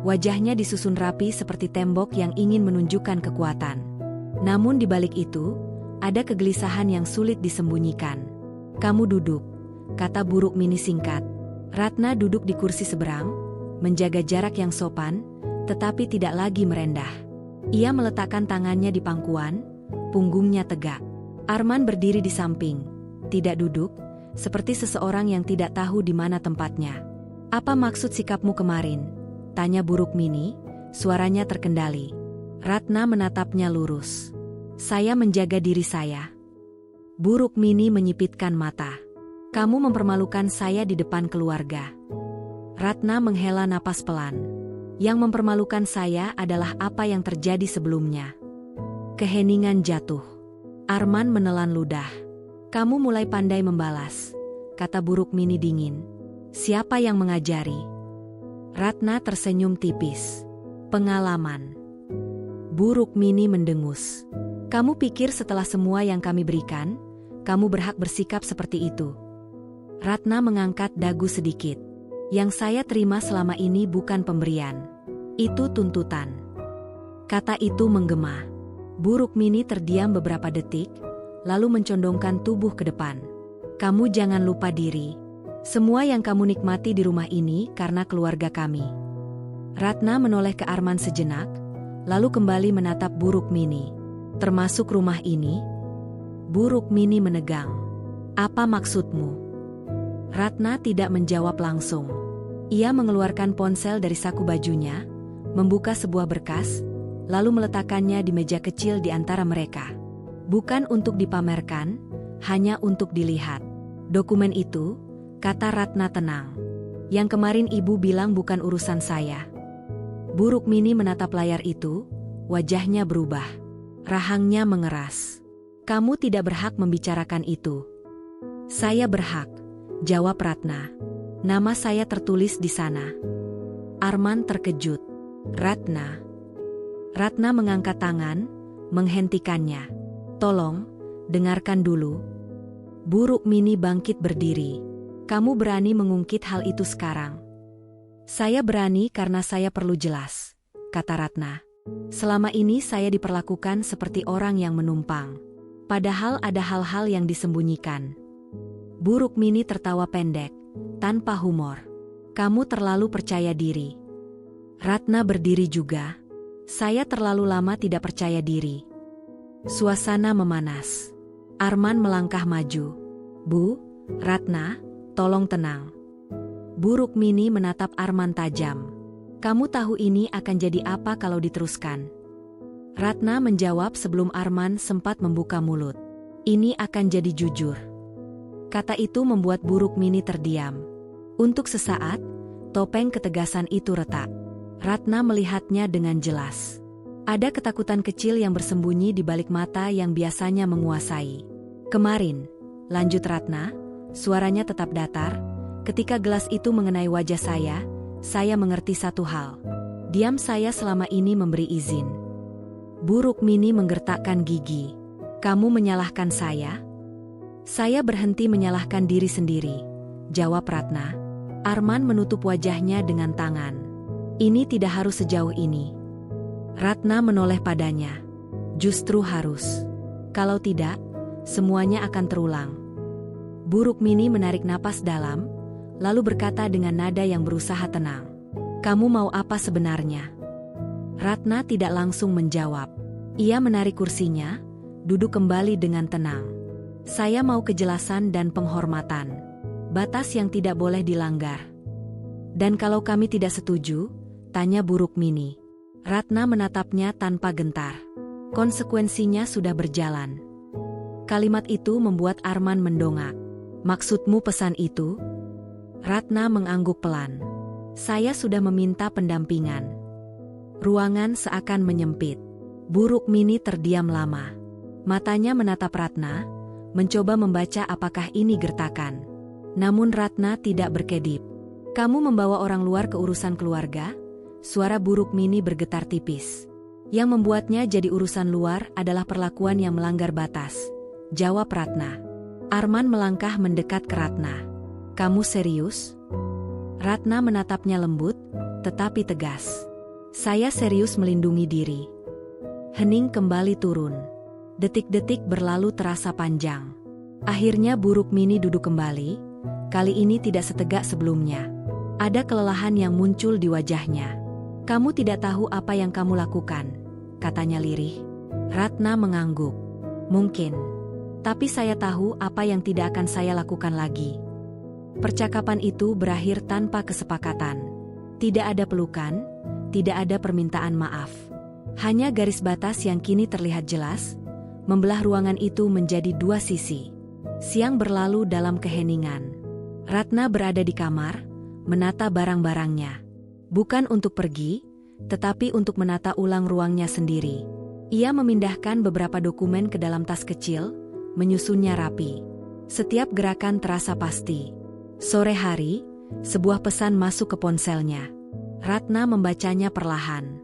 wajahnya disusun rapi seperti tembok yang ingin menunjukkan kekuatan. Namun di balik itu, ada kegelisahan yang sulit disembunyikan. "Kamu duduk," kata Bu Rukmini singkat. Ratna duduk di kursi seberang, menjaga jarak yang sopan, tetapi tidak lagi merendah. Ia meletakkan tangannya di pangkuan, punggungnya tegak. Arman berdiri di samping, tidak duduk, seperti seseorang yang tidak tahu di mana tempatnya. "Apa maksud sikapmu kemarin?" tanya Bu Rukmini, suaranya terkendali. Ratna menatapnya lurus. "Saya menjaga diri saya." Bu Rukmini menyipitkan mata. "Kamu mempermalukan saya di depan keluarga." Ratna menghela napas pelan. "Yang mempermalukan saya adalah apa yang terjadi sebelumnya." Keheningan jatuh. Arman menelan ludah. "Kamu mulai pandai membalas," kata Bu Rukmini dingin. "Siapa yang mengajari?" Ratna tersenyum tipis. "Pengalaman." Bu Rukmini mendengus. "Kamu pikir setelah semua yang kami berikan, kamu berhak bersikap seperti itu?" Ratna mengangkat dagu sedikit. "Yang saya terima selama ini bukan pemberian. Itu tuntutan." Kata itu menggema. Bu Rukmini terdiam beberapa detik, lalu mencondongkan tubuh ke depan. "Kamu jangan lupa diri. Semua yang kamu nikmati di rumah ini karena keluarga kami." Ratna menoleh ke Arman sejenak, lalu kembali menatap Bu Rukmini. "Termasuk rumah ini?" Bu Rukmini menegang. "Apa maksudmu?" Ratna tidak menjawab langsung. Ia mengeluarkan ponsel dari saku bajunya, membuka sebuah berkas, lalu meletakkannya di meja kecil di antara mereka. "Bukan untuk dipamerkan, hanya untuk dilihat." "Dokumen itu," kata Ratna tenang. "Yang kemarin ibu bilang bukan urusan saya." Bu Rukmini menatap layar itu, wajahnya berubah. Rahangnya mengeras. "Kamu tidak berhak membicarakan itu." "Saya berhak," jawab Ratna. "Nama saya tertulis di sana." Arman terkejut. "Ratna." Ratna mengangkat tangan, menghentikannya. "Tolong, dengarkan dulu." Bu Rukmini bangkit berdiri. "Kamu berani mengungkit hal itu sekarang?" "Saya berani karena saya perlu jelas," kata Ratna. "Selama ini saya diperlakukan seperti orang yang menumpang. Padahal ada hal-hal yang disembunyikan." Bu Rukmini tertawa pendek, tanpa humor. "Kamu terlalu percaya diri." Ratna berdiri juga. "Saya terlalu lama tidak percaya diri." Suasana memanas. Arman melangkah maju. "Bu, Ratna, tolong tenang." Bu Rukmini menatap Arman tajam. "Kamu tahu ini akan jadi apa kalau diteruskan?" Ratna menjawab sebelum Arman sempat membuka mulut. "Ini akan jadi jujur." Kata itu membuat Bu Rukmini terdiam. Untuk sesaat, topeng ketegasan itu retak. Ratna melihatnya dengan jelas. Ada ketakutan kecil yang bersembunyi di balik mata yang biasanya menguasai. "Kemarin," lanjut Ratna, suaranya tetap datar, "ketika gelas itu mengenai wajah saya mengerti satu hal. Diam saya selama ini memberi izin." Bu Rukmini menggertakkan gigi. "Kamu menyalahkan saya?" "Saya berhenti menyalahkan diri sendiri," jawab Ratna. Arman menutup wajahnya dengan tangan. "Ini tidak harus sejauh ini." Ratna menoleh padanya. "Justru harus. Kalau tidak, semuanya akan terulang." Bu Rukmini menarik napas dalam, lalu berkata dengan nada yang berusaha tenang. Kamu mau apa sebenarnya? Ratna tidak langsung menjawab. Ia menarik kursinya, duduk kembali dengan tenang. Saya mau kejelasan dan penghormatan. Batas yang tidak boleh dilanggar. Dan kalau kami tidak setuju, tanya Bu Rukmini. Ratna menatapnya tanpa gentar. Konsekuensinya sudah berjalan. Kalimat itu membuat Arman mendongak. Maksudmu pesan itu? Ratna mengangguk pelan. Saya sudah meminta pendampingan. Ruangan seakan menyempit. Bu Rukmini terdiam lama. Matanya menatap Ratna, mencoba membaca apakah ini gertakan. Namun Ratna tidak berkedip. Kamu membawa orang luar ke urusan keluarga? Suara Bu Rukmini bergetar tipis. Yang membuatnya jadi urusan luar adalah perlakuan yang melanggar batas. Jawab Ratna. Arman melangkah mendekat ke Ratna. Kamu serius? Ratna menatapnya lembut, tetapi tegas. Saya serius melindungi diri. Hening kembali turun. Detik-detik berlalu terasa panjang. Akhirnya Bu Rukmini duduk kembali, kali ini tidak setegak sebelumnya. Ada kelelahan yang muncul di wajahnya. Kamu tidak tahu apa yang kamu lakukan, katanya lirih. Ratna mengangguk. Mungkin. Tapi saya tahu apa yang tidak akan saya lakukan lagi. Percakapan itu berakhir tanpa kesepakatan. Tidak ada pelukan, tidak ada permintaan maaf. Hanya garis batas yang kini terlihat jelas, membelah ruangan itu menjadi dua sisi. Siang berlalu dalam keheningan. Ratna berada di kamar, menata barang-barangnya. Bukan untuk pergi, tetapi untuk menata ulang ruangnya sendiri. Ia memindahkan beberapa dokumen ke dalam tas kecil, menyusunnya rapi. Setiap gerakan terasa pasti. Sore hari, sebuah pesan masuk ke ponselnya. Ratna membacanya perlahan.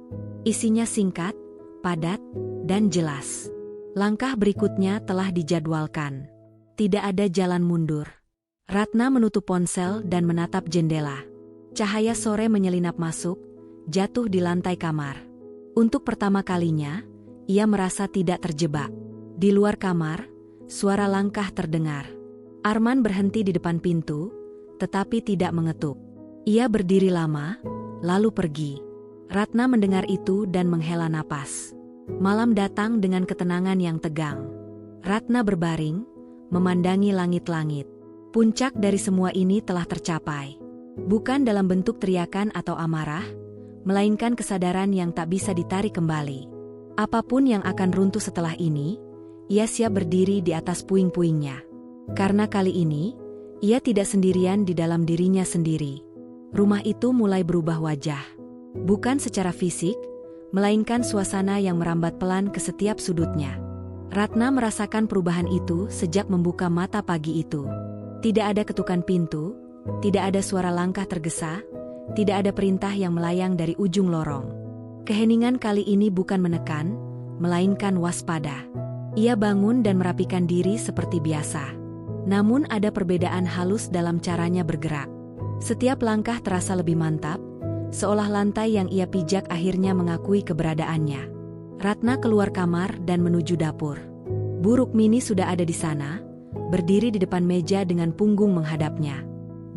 Isinya singkat, padat, dan jelas. Langkah berikutnya telah dijadwalkan. Tidak ada jalan mundur. Ratna menutup ponsel dan menatap jendela. Cahaya sore menyelinap masuk, jatuh di lantai kamar. Untuk pertama kalinya, ia merasa tidak terjebak. Di luar kamar, suara langkah terdengar. Arman berhenti di depan pintu, tetapi tidak mengetuk. Ia berdiri lama, lalu pergi. Ratna mendengar itu dan menghela napas. Malam datang dengan ketenangan yang tegang. Ratna berbaring, memandangi langit-langit. Puncak dari semua ini telah tercapai. Bukan dalam bentuk teriakan atau amarah, melainkan kesadaran yang tak bisa ditarik kembali. Apapun yang akan runtuh setelah ini, ia siap berdiri di atas puing-puingnya. Karena kali ini, ia tidak sendirian di dalam dirinya sendiri. Rumah itu mulai berubah wajah. Bukan secara fisik, melainkan suasana yang merambat pelan ke setiap sudutnya. Ratna merasakan perubahan itu sejak membuka mata pagi itu. Tidak ada ketukan pintu, tidak ada suara langkah tergesa, tidak ada perintah yang melayang dari ujung lorong. Keheningan kali ini bukan menekan, melainkan waspada. Ia bangun dan merapikan diri seperti biasa. Namun ada perbedaan halus dalam caranya bergerak. Setiap langkah terasa lebih mantap, seolah lantai yang ia pijak akhirnya mengakui keberadaannya. Ratna keluar kamar dan menuju dapur. Bu Rukmini sudah ada di sana, berdiri di depan meja dengan punggung menghadapnya.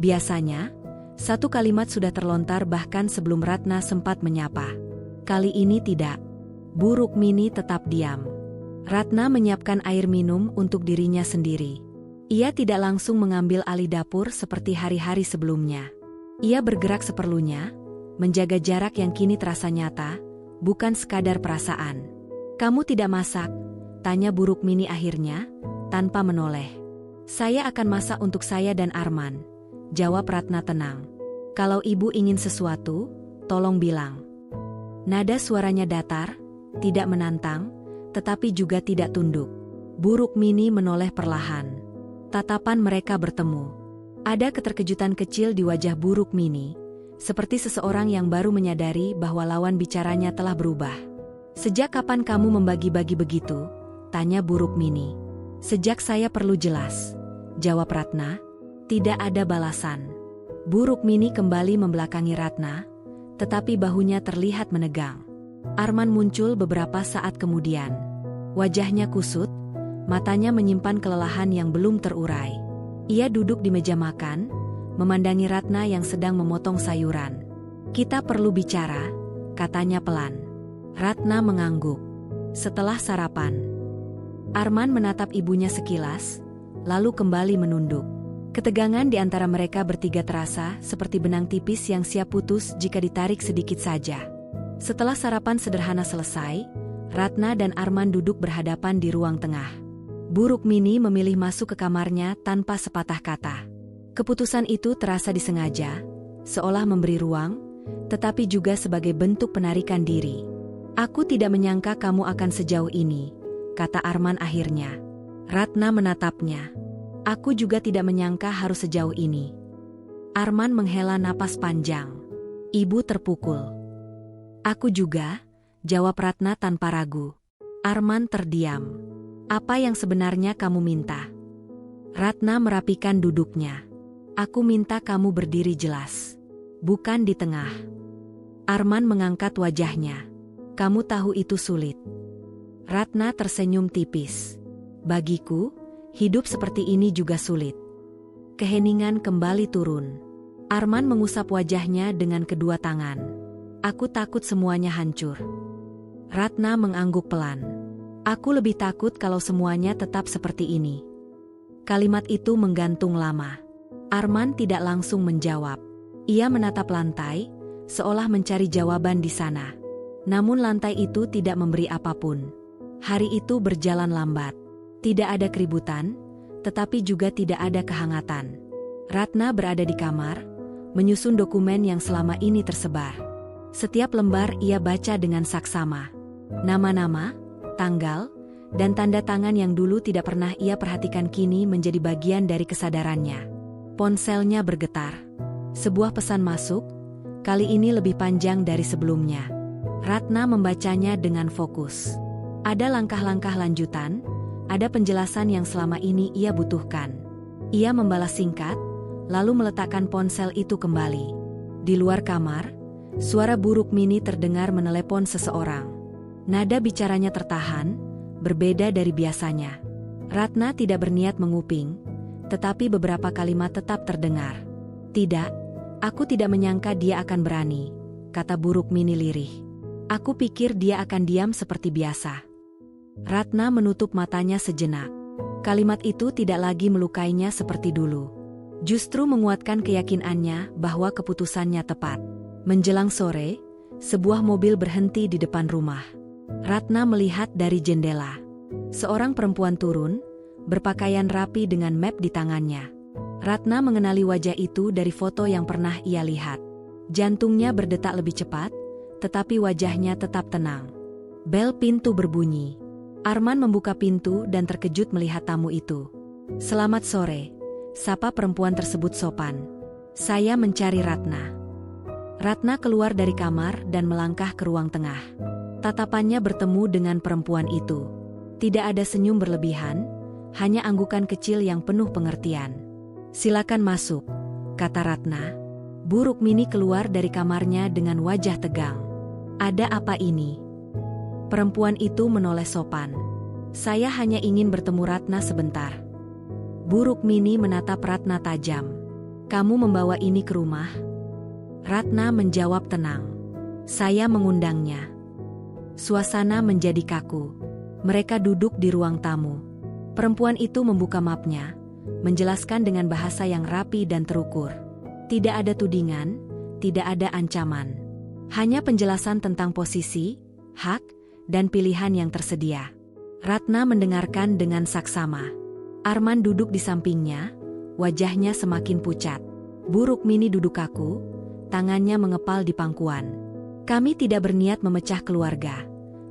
Biasanya, satu kalimat sudah terlontar bahkan sebelum Ratna sempat menyapa. Kali ini tidak. Bu Rukmini tetap diam. Ratna menyiapkan air minum untuk dirinya sendiri. Ia tidak langsung mengambil alih dapur seperti hari-hari sebelumnya. Ia bergerak seperlunya, menjaga jarak yang kini terasa nyata, bukan sekadar perasaan. Kamu tidak masak? Tanya Bu Rukmini akhirnya, tanpa menoleh. Saya akan masak untuk saya dan Arman, jawab Ratna tenang. Kalau ibu ingin sesuatu, tolong bilang. Nada suaranya datar, tidak menantang, tetapi juga tidak tunduk. Bu Rukmini menoleh perlahan. Tatapan mereka bertemu. Ada keterkejutan kecil di wajah Bu Rukmini, seperti seseorang yang baru menyadari bahwa lawan bicaranya telah berubah. Sejak kapan kamu membagi-bagi begitu? Tanya Bu Rukmini. Sejak saya perlu jelas, jawab Ratna. Tidak ada balasan. Bu Rukmini kembali membelakangi Ratna, tetapi bahunya terlihat menegang. Arman muncul beberapa saat kemudian. Wajahnya kusut, matanya menyimpan kelelahan yang belum terurai. Ia duduk di meja makan, memandangi Ratna yang sedang memotong sayuran. "Kita perlu bicara," katanya pelan. Ratna mengangguk. Setelah sarapan, Arman menatap ibunya sekilas, lalu kembali menunduk. Ketegangan di antara mereka bertiga terasa seperti benang tipis yang siap putus jika ditarik sedikit saja. Setelah sarapan sederhana selesai, Ratna dan Arman duduk berhadapan di ruang tengah. Bu Rukmini memilih masuk ke kamarnya tanpa sepatah kata. Keputusan itu terasa disengaja, seolah memberi ruang, tetapi juga sebagai bentuk penarikan diri. "Aku tidak menyangka kamu akan sejauh ini," kata Arman akhirnya. Ratna menatapnya. "Aku juga tidak menyangka harus sejauh ini." Arman menghela napas panjang. Ibu terpukul. "Aku juga," jawab Ratna tanpa ragu. Arman terdiam. "Apa yang sebenarnya kamu minta?" Ratna merapikan duduknya. "Aku minta kamu berdiri jelas, bukan di tengah." Arman mengangkat wajahnya. "Kamu tahu itu sulit." Ratna tersenyum tipis. "Bagiku, hidup seperti ini juga sulit." Keheningan kembali turun. Arman mengusap wajahnya dengan kedua tangan. "Aku takut semuanya hancur." Ratna mengangguk pelan. "Aku lebih takut kalau semuanya tetap seperti ini." Kalimat itu menggantung lama. Arman tidak langsung menjawab. Ia menatap lantai, seolah mencari jawaban di sana. Namun lantai itu tidak memberi apapun. Hari itu berjalan lambat. Tidak ada keributan, tetapi juga tidak ada kehangatan. Ratna berada di kamar, menyusun dokumen yang selama ini tersebar. Setiap lembar ia baca dengan saksama. Nama-nama, tanggal, dan tanda tangan yang dulu tidak pernah ia perhatikan kini menjadi bagian dari kesadarannya. Ponselnya bergetar. Sebuah pesan masuk, kali ini lebih panjang dari sebelumnya. Ratna membacanya dengan fokus. Ada langkah-langkah lanjutan, ada penjelasan yang selama ini ia butuhkan. Ia membalas singkat, lalu meletakkan ponsel itu kembali. Di luar kamar, suara Bu Rukmini terdengar menelepon seseorang. Nada bicaranya tertahan, berbeda dari biasanya. Ratna tidak berniat menguping, tetapi beberapa kalimat tetap terdengar. "Tidak, aku tidak menyangka dia akan berani," kata Bu Rukmini lirih. "Aku pikir dia akan diam seperti biasa." Ratna menutup matanya sejenak. Kalimat itu tidak lagi melukainya seperti dulu. Justru menguatkan keyakinannya bahwa keputusannya tepat. Menjelang sore, sebuah mobil berhenti di depan rumah. Ratna melihat dari jendela. Seorang perempuan turun, berpakaian rapi dengan map di tangannya. Ratna mengenali wajah itu dari foto yang pernah ia lihat. Jantungnya berdetak lebih cepat, tetapi wajahnya tetap tenang. Bel pintu berbunyi. Arman membuka pintu dan terkejut melihat tamu itu. "Selamat sore," sapa perempuan tersebut sopan. "Saya mencari Ratna." Ratna keluar dari kamar dan melangkah ke ruang tengah. Tatapannya bertemu dengan perempuan itu. Tidak ada senyum berlebihan, hanya anggukan kecil yang penuh pengertian. "Silakan masuk," kata Ratna. Bu Rukmini keluar dari kamarnya dengan wajah tegang. "Ada apa ini?" Perempuan itu menoleh sopan. "Saya hanya ingin bertemu Ratna sebentar." Bu Rukmini menatap Ratna tajam. "Kamu membawa ini ke rumah?" Ratna menjawab tenang. "Saya mengundangnya." Suasana menjadi kaku. Mereka duduk di ruang tamu. Perempuan itu membuka mapnya, menjelaskan dengan bahasa yang rapi dan terukur. Tidak ada tudingan, tidak ada ancaman. Hanya penjelasan tentang posisi, hak, dan pilihan yang tersedia. Ratna mendengarkan dengan saksama. Arman duduk di sampingnya, wajahnya semakin pucat. Bu Rukmini duduk kaku, tangannya mengepal di pangkuan. "Kami tidak berniat memecah keluarga,"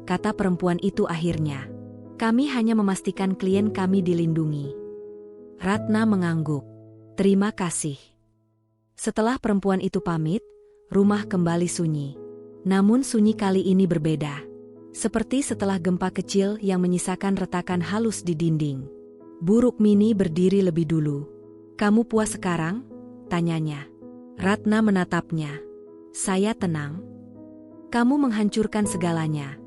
kata perempuan itu akhirnya. "Kami hanya memastikan klien kami dilindungi." Ratna mengangguk. "Terima kasih." Setelah perempuan itu pamit, rumah kembali sunyi. Namun sunyi kali ini berbeda. Seperti setelah gempa kecil yang menyisakan retakan halus di dinding. Bu Rukmini berdiri lebih dulu. "Kamu puas sekarang?" tanyanya. Ratna menatapnya. "Saya tenang." "Kamu menghancurkan segalanya,"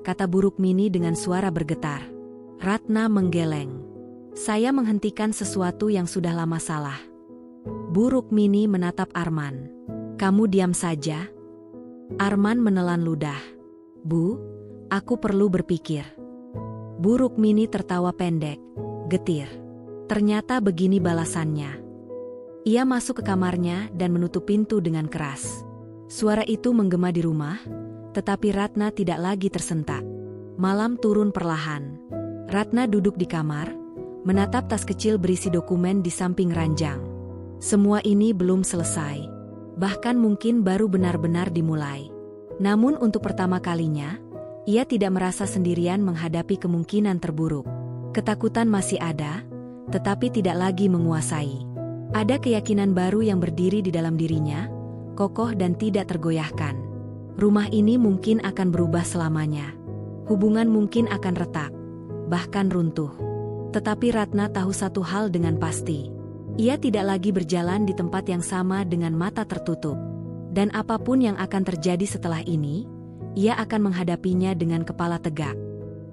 kata Bu Rukmini dengan suara bergetar. Ratna menggeleng. "Saya menghentikan sesuatu yang sudah lama salah." Bu Rukmini menatap Arman. Kamu diam saja? Arman menelan ludah. Bu, aku perlu berpikir. Bu Rukmini tertawa pendek, getir. Ternyata begini balasannya. Ia masuk ke kamarnya dan menutup pintu dengan keras. Suara itu menggema di rumah, tetapi Ratna tidak lagi tersentak. Malam turun perlahan. Ratna duduk di kamar, menatap tas kecil berisi dokumen di samping ranjang. Semua ini belum selesai. Bahkan mungkin baru benar-benar dimulai. Namun untuk pertama kalinya, ia tidak merasa sendirian menghadapi kemungkinan terburuk. Ketakutan masih ada, tetapi tidak lagi menguasai. Ada keyakinan baru yang berdiri di dalam dirinya, kokoh dan tidak tergoyahkan. Rumah ini mungkin akan berubah selamanya. Hubungan mungkin akan retak, bahkan runtuh. Tetapi Ratna tahu satu hal dengan pasti. Ia tidak lagi berjalan di tempat yang sama dengan mata tertutup. Dan apapun yang akan terjadi setelah ini, ia akan menghadapinya dengan kepala tegak.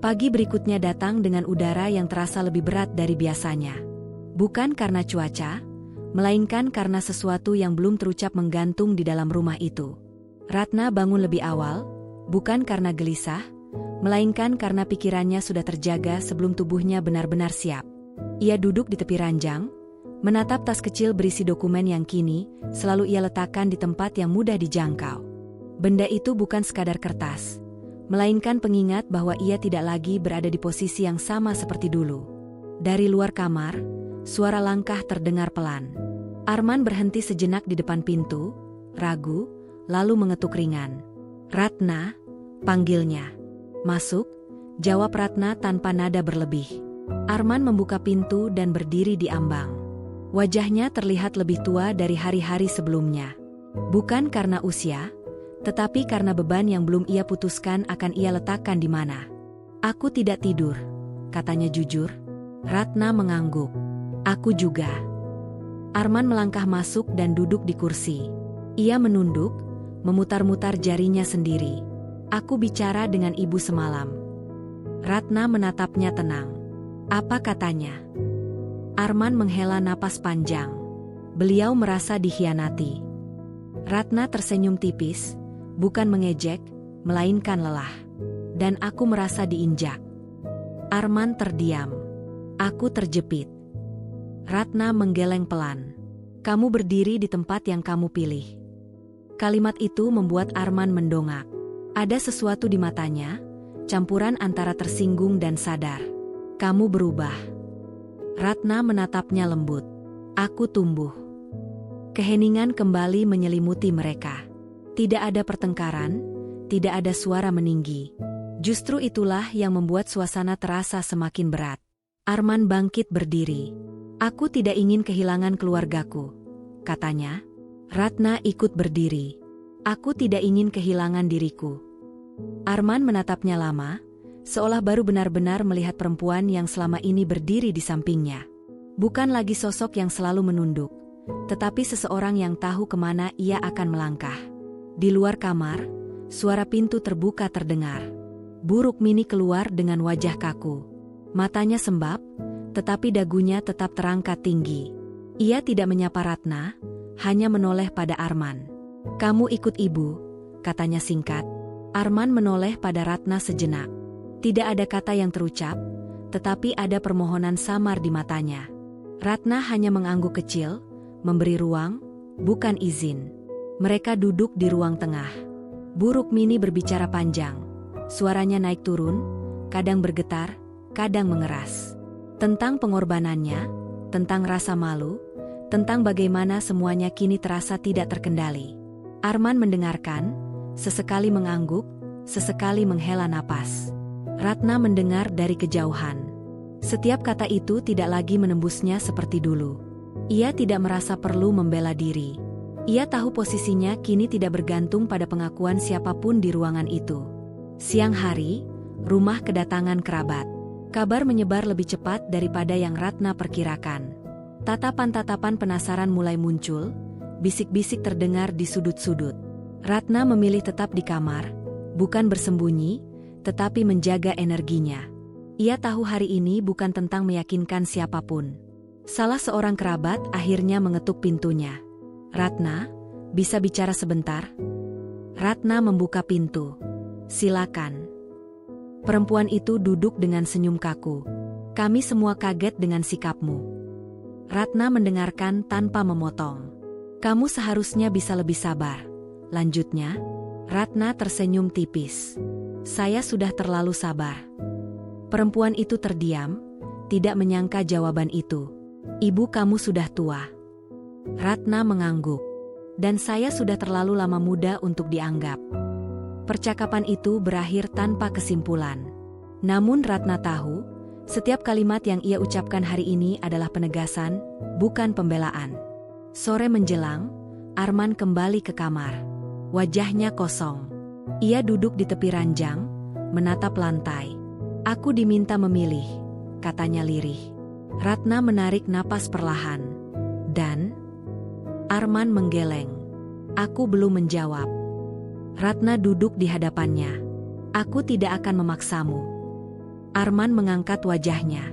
Pagi berikutnya datang dengan udara yang terasa lebih berat dari biasanya. Bukan karena cuaca, melainkan karena sesuatu yang belum terucap menggantung di dalam rumah itu. Ratna bangun lebih awal, bukan karena gelisah, melainkan karena pikirannya sudah terjaga sebelum tubuhnya benar-benar siap. Ia duduk di tepi ranjang, menatap tas kecil berisi dokumen yang kini selalu ia letakkan di tempat yang mudah dijangkau. Benda itu bukan sekadar kertas, melainkan pengingat bahwa ia tidak lagi berada di posisi yang sama seperti dulu. Dari luar kamar, suara langkah terdengar pelan. Arman berhenti sejenak di depan pintu, ragu, lalu mengetuk ringan. "Ratna," panggilnya. "Masuk," jawab Ratna tanpa nada berlebih. Arman membuka pintu dan berdiri di ambang. Wajahnya terlihat lebih tua dari hari-hari sebelumnya. Bukan karena usia, tetapi karena beban yang belum ia putuskan akan ia letakkan di mana. "Aku tidak tidur," katanya jujur. Ratna mengangguk. "Aku juga." Arman melangkah masuk dan duduk di kursi. Ia menunduk, memutar-mutar jarinya sendiri. "Aku bicara dengan ibu semalam." Ratna menatapnya tenang. "Apa katanya?" Arman menghela napas panjang. Beliau merasa dikhianati. Ratna tersenyum tipis, bukan mengejek, melainkan lelah. "Dan aku merasa diinjak." Arman terdiam. "Aku terjepit." Ratna menggeleng pelan. "Kamu berdiri di tempat yang kamu pilih." Kalimat itu membuat Arman mendongak. Ada sesuatu di matanya, campuran antara tersinggung dan sadar. "Kamu berubah." Ratna menatapnya lembut. "Aku tumbuh." Keheningan kembali menyelimuti mereka. Tidak ada pertengkaran, tidak ada suara meninggi. Justru itulah yang membuat suasana terasa semakin berat. Arman bangkit berdiri. "Aku tidak ingin kehilangan keluargaku," katanya. Ratna ikut berdiri. "Aku tidak ingin kehilangan diriku." Arman menatapnya lama, seolah baru benar-benar melihat perempuan yang selama ini berdiri di sampingnya. Bukan lagi sosok yang selalu menunduk, tetapi seseorang yang tahu kemana ia akan melangkah. Di luar kamar, suara pintu terbuka terdengar. Bu Rukmini keluar dengan wajah kaku. Matanya sembab, tetapi dagunya tetap terangkat tinggi. Ia tidak menyapa Ratna, hanya menoleh pada Arman. "Kamu ikut ibu," katanya singkat. Arman menoleh pada Ratna sejenak. Tidak ada kata yang terucap, tetapi ada permohonan samar di matanya. Ratna hanya mengangguk kecil, memberi ruang, bukan izin. Mereka duduk di ruang tengah. Bu Rukmini berbicara panjang. Suaranya naik turun, kadang bergetar, kadang mengeras. Tentang pengorbanannya, tentang rasa malu, tentang bagaimana semuanya kini terasa tidak terkendali. Arman mendengarkan, sesekali mengangguk, sesekali menghela napas. Ratna mendengar dari kejauhan. Setiap kata itu tidak lagi menembusnya seperti dulu. Ia tidak merasa perlu membela diri. Ia tahu posisinya kini tidak bergantung pada pengakuan siapapun di ruangan itu. Siang hari, rumah kedatangan kerabat. Kabar menyebar lebih cepat daripada yang Ratna perkirakan. Tatapan-tatapan penasaran mulai muncul, bisik-bisik terdengar di sudut-sudut. Ratna memilih tetap di kamar, bukan bersembunyi, tetapi menjaga energinya. Ia tahu hari ini bukan tentang meyakinkan siapapun. Salah seorang kerabat akhirnya mengetuk pintunya. "Ratna, bisa bicara sebentar?" Ratna membuka pintu. "Silakan." Perempuan itu duduk dengan senyum kaku. "Kami semua kaget dengan sikapmu." Ratna mendengarkan tanpa memotong. "Kamu seharusnya bisa lebih sabar," lanjutnya. Ratna tersenyum tipis. "Saya sudah terlalu sabar." Perempuan itu terdiam, tidak menyangka jawaban itu. "Ibu kamu sudah tua." Ratna mengangguk. "Dan saya sudah terlalu lama muda untuk dianggap." Percakapan itu berakhir tanpa kesimpulan. Namun Ratna tahu, setiap kalimat yang ia ucapkan hari ini adalah penegasan, bukan pembelaan. Sore menjelang, Arman kembali ke kamar. Wajahnya kosong. Ia duduk di tepi ranjang, menatap lantai. "Aku diminta memilih," katanya lirih. Ratna menarik napas perlahan. "Dan?" Arman menggeleng. "Aku belum menjawab." Ratna duduk di hadapannya. "Aku tidak akan memaksamu." Arman mengangkat wajahnya.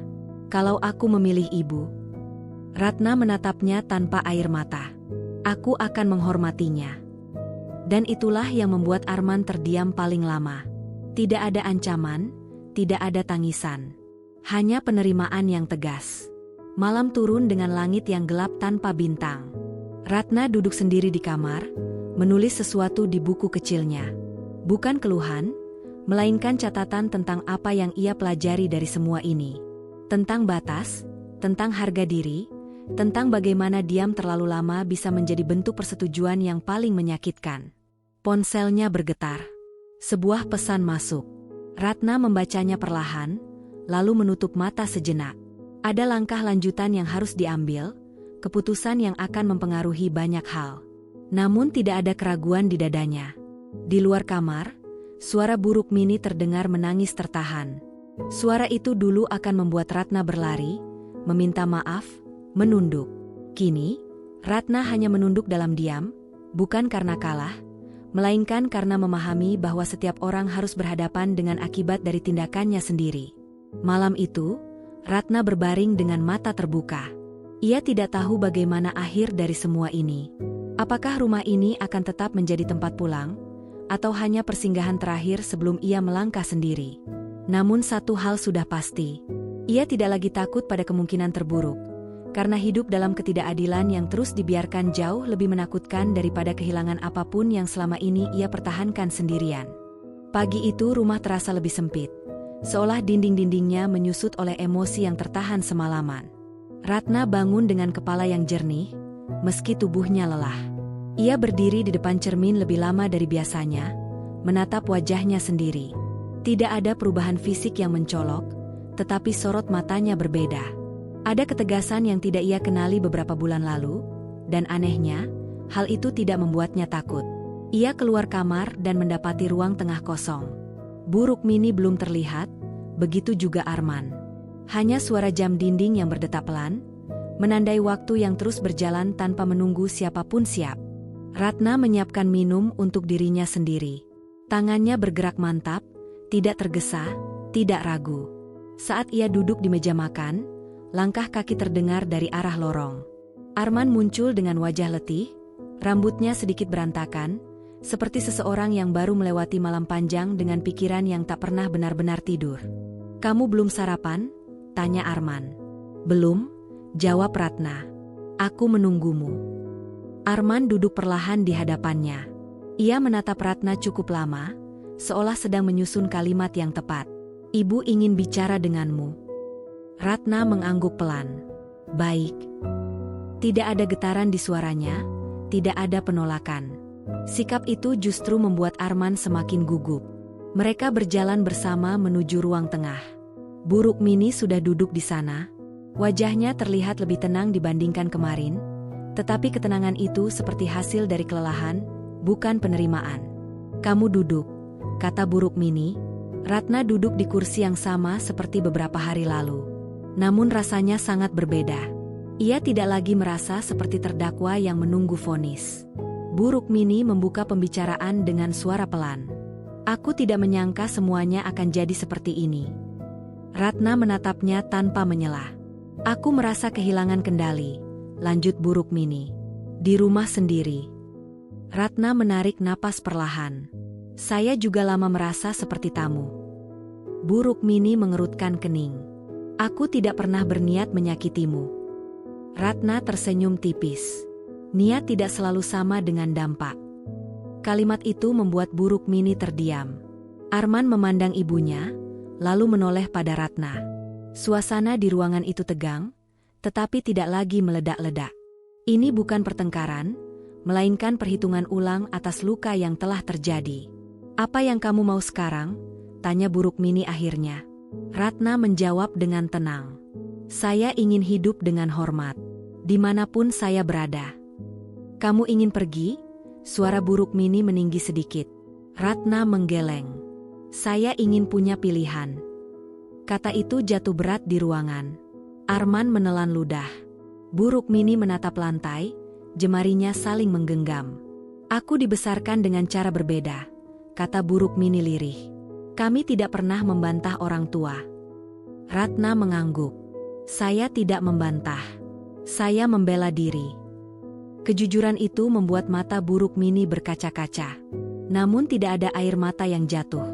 "Kalau aku memilih ibu?" Ratna menatapnya tanpa air mata. "Aku akan menghormatinya." Dan itulah yang membuat Arman terdiam paling lama. Tidak ada ancaman, tidak ada tangisan. Hanya penerimaan yang tegas. Malam turun dengan langit yang gelap tanpa bintang. Ratna duduk sendiri di kamar, menulis sesuatu di buku kecilnya. Bukan keluhan, melainkan catatan tentang apa yang ia pelajari dari semua ini. Tentang batas, tentang harga diri, tentang bagaimana diam terlalu lama bisa menjadi bentuk persetujuan yang paling menyakitkan. Ponselnya bergetar. Sebuah pesan masuk. Ratna membacanya perlahan, lalu menutup mata sejenak. Ada langkah lanjutan yang harus diambil, keputusan yang akan mempengaruhi banyak hal. Namun tidak ada keraguan di dadanya. Di luar kamar, suara buruk Mini terdengar menangis tertahan. Suara itu dulu akan membuat Ratna berlari, meminta maaf, menunduk. Kini, Ratna hanya menunduk dalam diam, bukan karena kalah, melainkan karena memahami bahwa setiap orang harus berhadapan dengan akibat dari tindakannya sendiri. Malam itu, Ratna berbaring dengan mata terbuka. Ia tidak tahu bagaimana akhir dari semua ini. Apakah rumah ini akan tetap menjadi tempat pulang, atau hanya persinggahan terakhir sebelum ia melangkah sendiri? Namun satu hal sudah pasti. Ia tidak lagi takut pada kemungkinan terburuk, karena hidup dalam ketidakadilan yang terus dibiarkan jauh lebih menakutkan daripada kehilangan apapun yang selama ini ia pertahankan sendirian. Pagi itu rumah terasa lebih sempit, seolah dinding-dindingnya menyusut oleh emosi yang tertahan semalaman. Ratna bangun dengan kepala yang jernih, meski tubuhnya lelah. Ia berdiri di depan cermin lebih lama dari biasanya, menatap wajahnya sendiri. Tidak ada perubahan fisik yang mencolok, tetapi sorot matanya berbeda. Ada ketegasan yang tidak ia kenali beberapa bulan lalu, dan anehnya, hal itu tidak membuatnya takut. Ia keluar kamar dan mendapati ruang tengah kosong. Buruk Mini belum terlihat, begitu juga Arman. Hanya suara jam dinding yang berdetak pelan, menandai waktu yang terus berjalan tanpa menunggu siapapun siap. Ratna menyiapkan minum untuk dirinya sendiri. Tangannya bergerak mantap, tidak tergesa, tidak ragu. Saat ia duduk di meja makan, langkah kaki terdengar dari arah lorong. Arman muncul dengan wajah letih, rambutnya sedikit berantakan, seperti seseorang yang baru melewati malam panjang dengan pikiran yang tak pernah benar-benar tidur. "Kamu belum sarapan?" tanya Arman. "Belum," jawab Ratna. "Aku menunggumu." Arman duduk perlahan di hadapannya. Ia menatap Ratna cukup lama, seolah sedang menyusun kalimat yang tepat. "Ibu ingin bicara denganmu." Ratna mengangguk pelan. "Baik." Tidak ada getaran di suaranya, tidak ada penolakan. Sikap itu justru membuat Arman semakin gugup. Mereka berjalan bersama menuju ruang tengah. Buruk Mini sudah duduk di sana. Wajahnya terlihat lebih tenang dibandingkan kemarin, tetapi ketenangan itu seperti hasil dari kelelahan, bukan penerimaan. "Kamu duduk," kata Buruk Mini. Ratna duduk di kursi yang sama seperti beberapa hari lalu. Namun rasanya sangat berbeda. Ia tidak lagi merasa seperti terdakwa yang menunggu vonis. Buruk Mini membuka pembicaraan dengan suara pelan. "Aku tidak menyangka semuanya akan jadi seperti ini." Ratna menatapnya tanpa menyelah. Aku merasa kehilangan kendali, lanjut Buruk Mini. Di rumah sendiri. Ratna menarik napas perlahan. Saya juga lama merasa seperti tamu. Buruk Mini mengerutkan kening. Aku tidak pernah berniat menyakitimu. Ratna tersenyum tipis. Niat tidak selalu sama dengan dampak. Kalimat itu membuat Buruk Mini terdiam. Arman memandang ibunya, lalu menoleh pada Ratna. Suasana di ruangan itu tegang, tetapi tidak lagi meledak-ledak. Ini bukan pertengkaran, melainkan perhitungan ulang atas luka yang telah terjadi. Apa yang kamu mau sekarang? Tanya Buruk Mini akhirnya. Ratna menjawab dengan tenang. Saya ingin hidup dengan hormat, dimanapun saya berada. Kamu ingin pergi? Suara Buruk Mini meninggi sedikit. Ratna menggeleng. Saya ingin punya pilihan. Kata itu jatuh berat di ruangan. Arman menelan ludah. Buruk Mini menatap lantai, jemarinya saling menggenggam. Aku dibesarkan dengan cara berbeda, kata Buruk Mini lirih. Kami tidak pernah membantah orang tua. Ratna mengangguk. Saya tidak membantah. Saya membela diri. Kejujuran itu membuat mata Buruk Mini berkaca-kaca. Namun tidak ada air mata yang jatuh.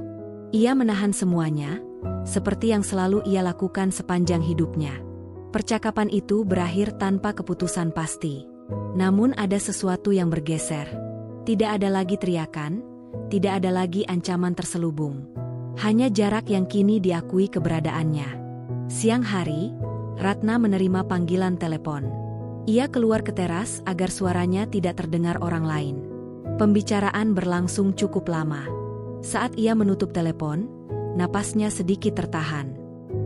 Ia menahan semuanya, seperti yang selalu ia lakukan sepanjang hidupnya. Percakapan itu berakhir tanpa keputusan pasti. Namun ada sesuatu yang bergeser. Tidak ada lagi teriakan, tidak ada lagi ancaman terselubung. Hanya jarak yang kini diakui keberadaannya. Siang hari, Ratna menerima panggilan telepon. Ia keluar ke teras agar suaranya tidak terdengar orang lain. Pembicaraan berlangsung cukup lama. Saat ia menutup telepon, napasnya sedikit tertahan.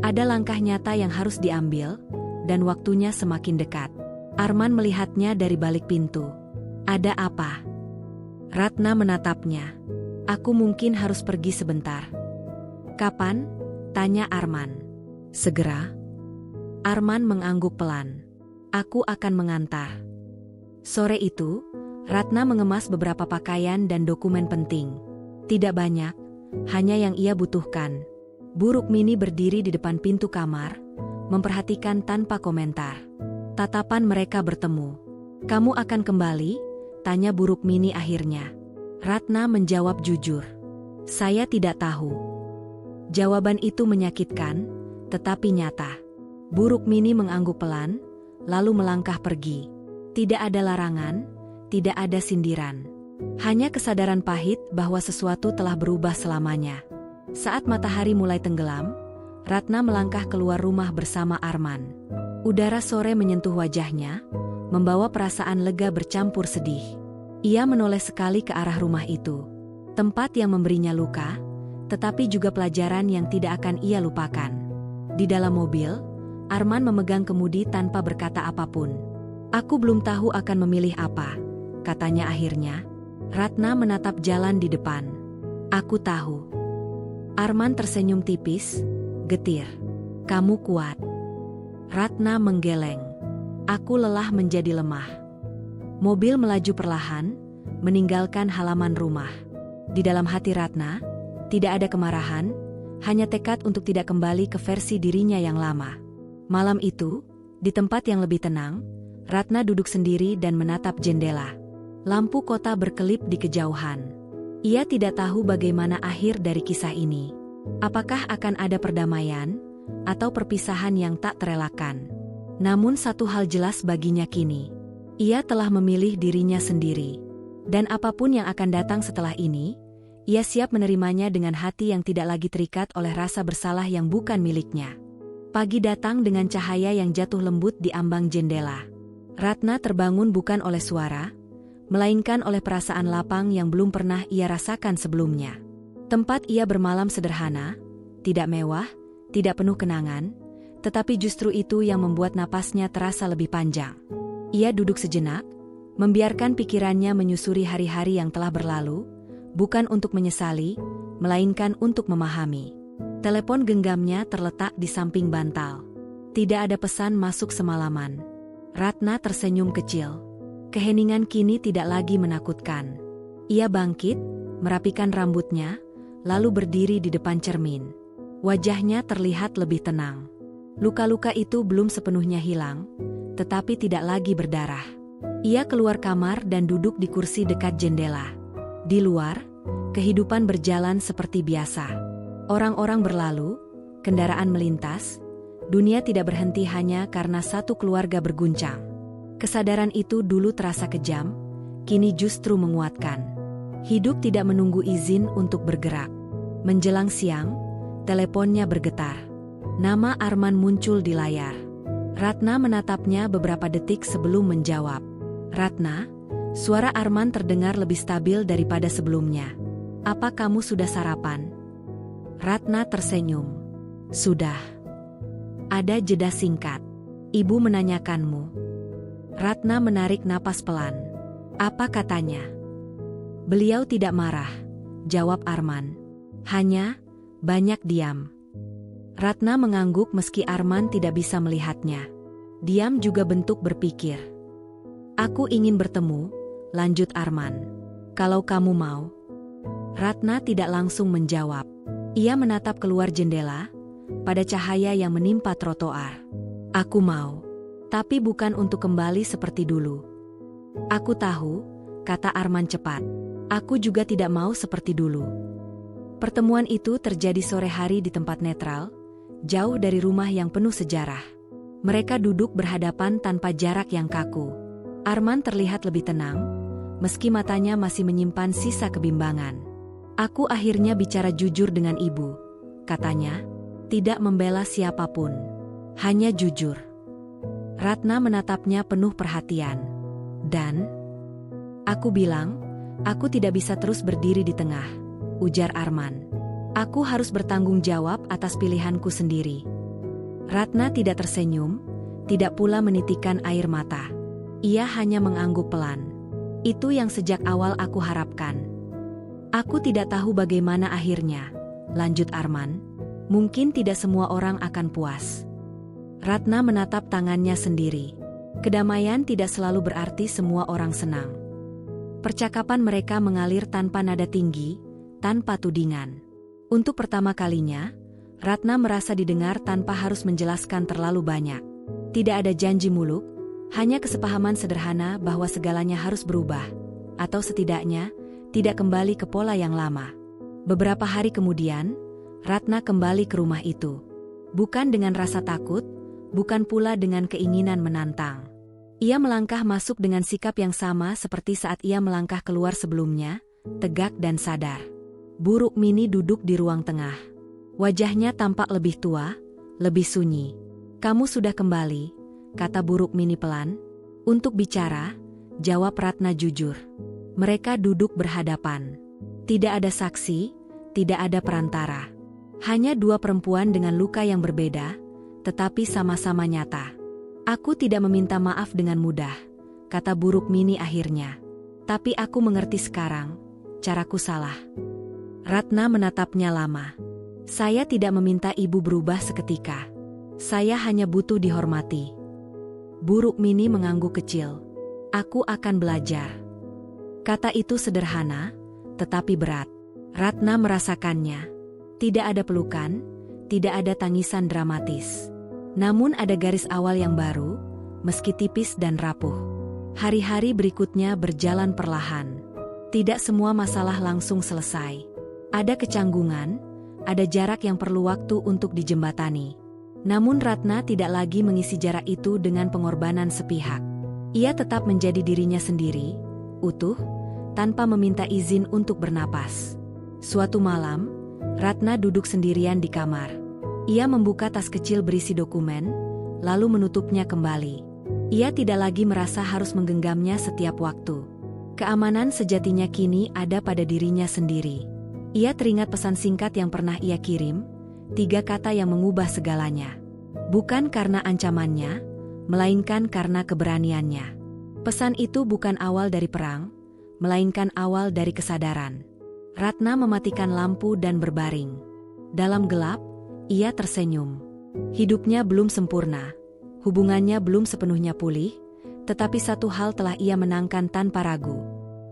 Ada langkah nyata yang harus diambil, dan waktunya semakin dekat. Arman melihatnya dari balik pintu. Ada apa? Ratna menatapnya. Aku mungkin harus pergi sebentar. Kapan? Tanya Arman. Segera. Arman mengangguk pelan. Aku akan mengantar. Sore itu, Ratna mengemas beberapa pakaian dan dokumen penting. Tidak banyak, hanya yang ia butuhkan. Buruk Mini berdiri di depan pintu kamar, memperhatikan tanpa komentar. Tatapan mereka bertemu. Kamu akan kembali? Tanya Buruk Mini akhirnya. Ratna menjawab jujur. Saya tidak tahu. Jawaban itu menyakitkan, tetapi nyata. Buruk Mini mengangguk pelan, lalu melangkah pergi. Tidak ada larangan, tidak ada sindiran. Hanya kesadaran pahit bahwa sesuatu telah berubah selamanya. Saat matahari mulai tenggelam, Ratna melangkah keluar rumah bersama Arman. Udara sore menyentuh wajahnya, membawa perasaan lega bercampur sedih. Ia menoleh sekali ke arah rumah itu. Tempat yang memberinya luka, tetapi juga pelajaran yang tidak akan ia lupakan. Di dalam mobil, Arman memegang kemudi tanpa berkata apapun. Aku belum tahu akan memilih apa, katanya akhirnya. Ratna menatap jalan di depan. Aku tahu. Arman tersenyum tipis, getir. Kamu kuat. Ratna menggeleng. Aku lelah menjadi lemah. Mobil melaju perlahan, meninggalkan halaman rumah. Di dalam hati Ratna, tidak ada kemarahan, hanya tekad untuk tidak kembali ke versi dirinya yang lama. Malam itu, di tempat yang lebih tenang, Ratna duduk sendiri dan menatap jendela. Lampu kota berkelip di kejauhan. Ia tidak tahu bagaimana akhir dari kisah ini. Apakah akan ada perdamaian, atau perpisahan yang tak terelakkan. Namun satu hal jelas baginya kini. Ia telah memilih dirinya sendiri. Dan apapun yang akan datang setelah ini, ia siap menerimanya dengan hati yang tidak lagi terikat oleh rasa bersalah yang bukan miliknya. Pagi datang dengan cahaya yang jatuh lembut di ambang jendela. Ratna terbangun bukan oleh suara, melainkan oleh perasaan lapang yang belum pernah ia rasakan sebelumnya. Tempat ia bermalam sederhana, tidak mewah, tidak penuh kenangan, tetapi justru itu yang membuat napasnya terasa lebih panjang. Ia duduk sejenak, membiarkan pikirannya menyusuri hari-hari yang telah berlalu, bukan untuk menyesali, melainkan untuk memahami. Telepon genggamnya terletak di samping bantal. Tidak ada pesan masuk semalaman. Ratna tersenyum kecil. Keheningan kini tidak lagi menakutkan. Ia bangkit, merapikan rambutnya, lalu berdiri di depan cermin. Wajahnya terlihat lebih tenang. Luka-luka itu belum sepenuhnya hilang, tetapi tidak lagi berdarah. Ia keluar kamar dan duduk di kursi dekat jendela. Di luar, kehidupan berjalan seperti biasa. Orang-orang berlalu, kendaraan melintas, dunia tidak berhenti hanya karena satu keluarga berguncang. Kesadaran itu dulu terasa kejam, kini justru menguatkan. Hidup tidak menunggu izin untuk bergerak. Menjelang siang, teleponnya bergetar. Nama Arman muncul di layar. Ratna menatapnya beberapa detik sebelum menjawab. "Ratna," suara Arman terdengar lebih stabil daripada sebelumnya. "Apa kamu sudah sarapan?" Ratna tersenyum. "Sudah." Ada jeda singkat. "Ibu menanyakanmu." Ratna menarik napas pelan. "Apa katanya?" "Beliau tidak marah," jawab Arman. "Hanya banyak diam." Ratna mengangguk meski Arman tidak bisa melihatnya. Diam juga bentuk berpikir. "Aku ingin bertemu," lanjut Arman. "Kalau kamu mau." Ratna tidak langsung menjawab. Ia menatap keluar jendela, pada cahaya yang menimpa trotoar. "Aku mau. Tapi bukan untuk kembali seperti dulu." "Aku tahu," kata Arman cepat. "Aku juga tidak mau seperti dulu." Pertemuan itu terjadi sore hari di tempat netral, jauh dari rumah yang penuh sejarah. Mereka duduk berhadapan tanpa jarak yang kaku. Arman terlihat lebih tenang, meski matanya masih menyimpan sisa kebimbangan. "Aku akhirnya bicara jujur dengan ibu," katanya, "tidak membela siapapun. Hanya jujur." Ratna menatapnya penuh perhatian. "Dan?" "Aku bilang, aku tidak bisa terus berdiri di tengah," ujar Arman. "Aku harus bertanggung jawab atas pilihanku sendiri." Ratna tidak tersenyum, tidak pula menitikkan air mata. Ia hanya mengangguk pelan. "Itu yang sejak awal aku harapkan." "Aku tidak tahu bagaimana akhirnya," lanjut Arman. "Mungkin tidak semua orang akan puas." Ratna menatap tangannya sendiri. Kedamaian tidak selalu berarti semua orang senang. Percakapan mereka mengalir tanpa nada tinggi, tanpa tudingan. Untuk pertama kalinya, Ratna merasa didengar tanpa harus menjelaskan terlalu banyak. Tidak ada janji muluk, hanya kesepahaman sederhana bahwa segalanya harus berubah, atau setidaknya, tidak kembali ke pola yang lama. Beberapa hari kemudian, Ratna kembali ke rumah itu. Bukan dengan rasa takut, bukan pula dengan keinginan menantang. Ia melangkah masuk dengan sikap yang sama seperti saat ia melangkah keluar sebelumnya, tegak dan sadar. Bu Rukmini duduk di ruang tengah. Wajahnya tampak lebih tua, lebih sunyi. "Kamu sudah kembali," kata Bu Rukmini pelan. "Untuk bicara," jawab Ratna jujur. Mereka duduk berhadapan. Tidak ada saksi, tidak ada perantara. Hanya dua perempuan dengan luka yang berbeda, tetapi sama-sama nyata. "Aku tidak meminta maaf dengan mudah," kata Bu Rukmini akhirnya. "Tapi aku mengerti sekarang, caraku salah." Ratna menatapnya lama. "Saya tidak meminta ibu berubah seketika. Saya hanya butuh dihormati." Bu Rukmini mengangguk kecil. "Aku akan belajar." Kata itu sederhana, tetapi berat. Ratna merasakannya. Tidak ada pelukan, tidak ada tangisan dramatis. Namun ada garis awal yang baru, meski tipis dan rapuh. Hari-hari berikutnya berjalan perlahan. Tidak semua masalah langsung selesai. Ada kecanggungan, ada jarak yang perlu waktu untuk dijembatani. Namun Ratna tidak lagi mengisi jarak itu dengan pengorbanan sepihak. Ia tetap menjadi dirinya sendiri, utuh, tanpa meminta izin untuk bernapas. Suatu malam, Ratna duduk sendirian di kamar. Ia membuka tas kecil berisi dokumen, lalu menutupnya kembali. Ia tidak lagi merasa harus menggenggamnya setiap waktu. Keamanan sejatinya kini ada pada dirinya sendiri. Ia teringat pesan singkat yang pernah ia kirim, 3 kata yang mengubah segalanya. Bukan karena ancamannya, melainkan karena keberaniannya. Pesan itu bukan awal dari perang, melainkan awal dari kesadaran. Ratna mematikan lampu dan berbaring. Dalam gelap, ia tersenyum. Hidupnya belum sempurna, hubungannya belum sepenuhnya pulih, tetapi satu hal telah ia menangkan tanpa ragu.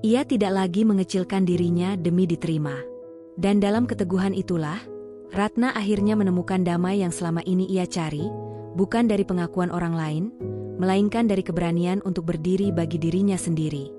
Ia tidak lagi mengecilkan dirinya demi diterima. Dan dalam keteguhan itulah, Ratna akhirnya menemukan damai yang selama ini ia cari, bukan dari pengakuan orang lain, melainkan dari keberanian untuk berdiri bagi dirinya sendiri.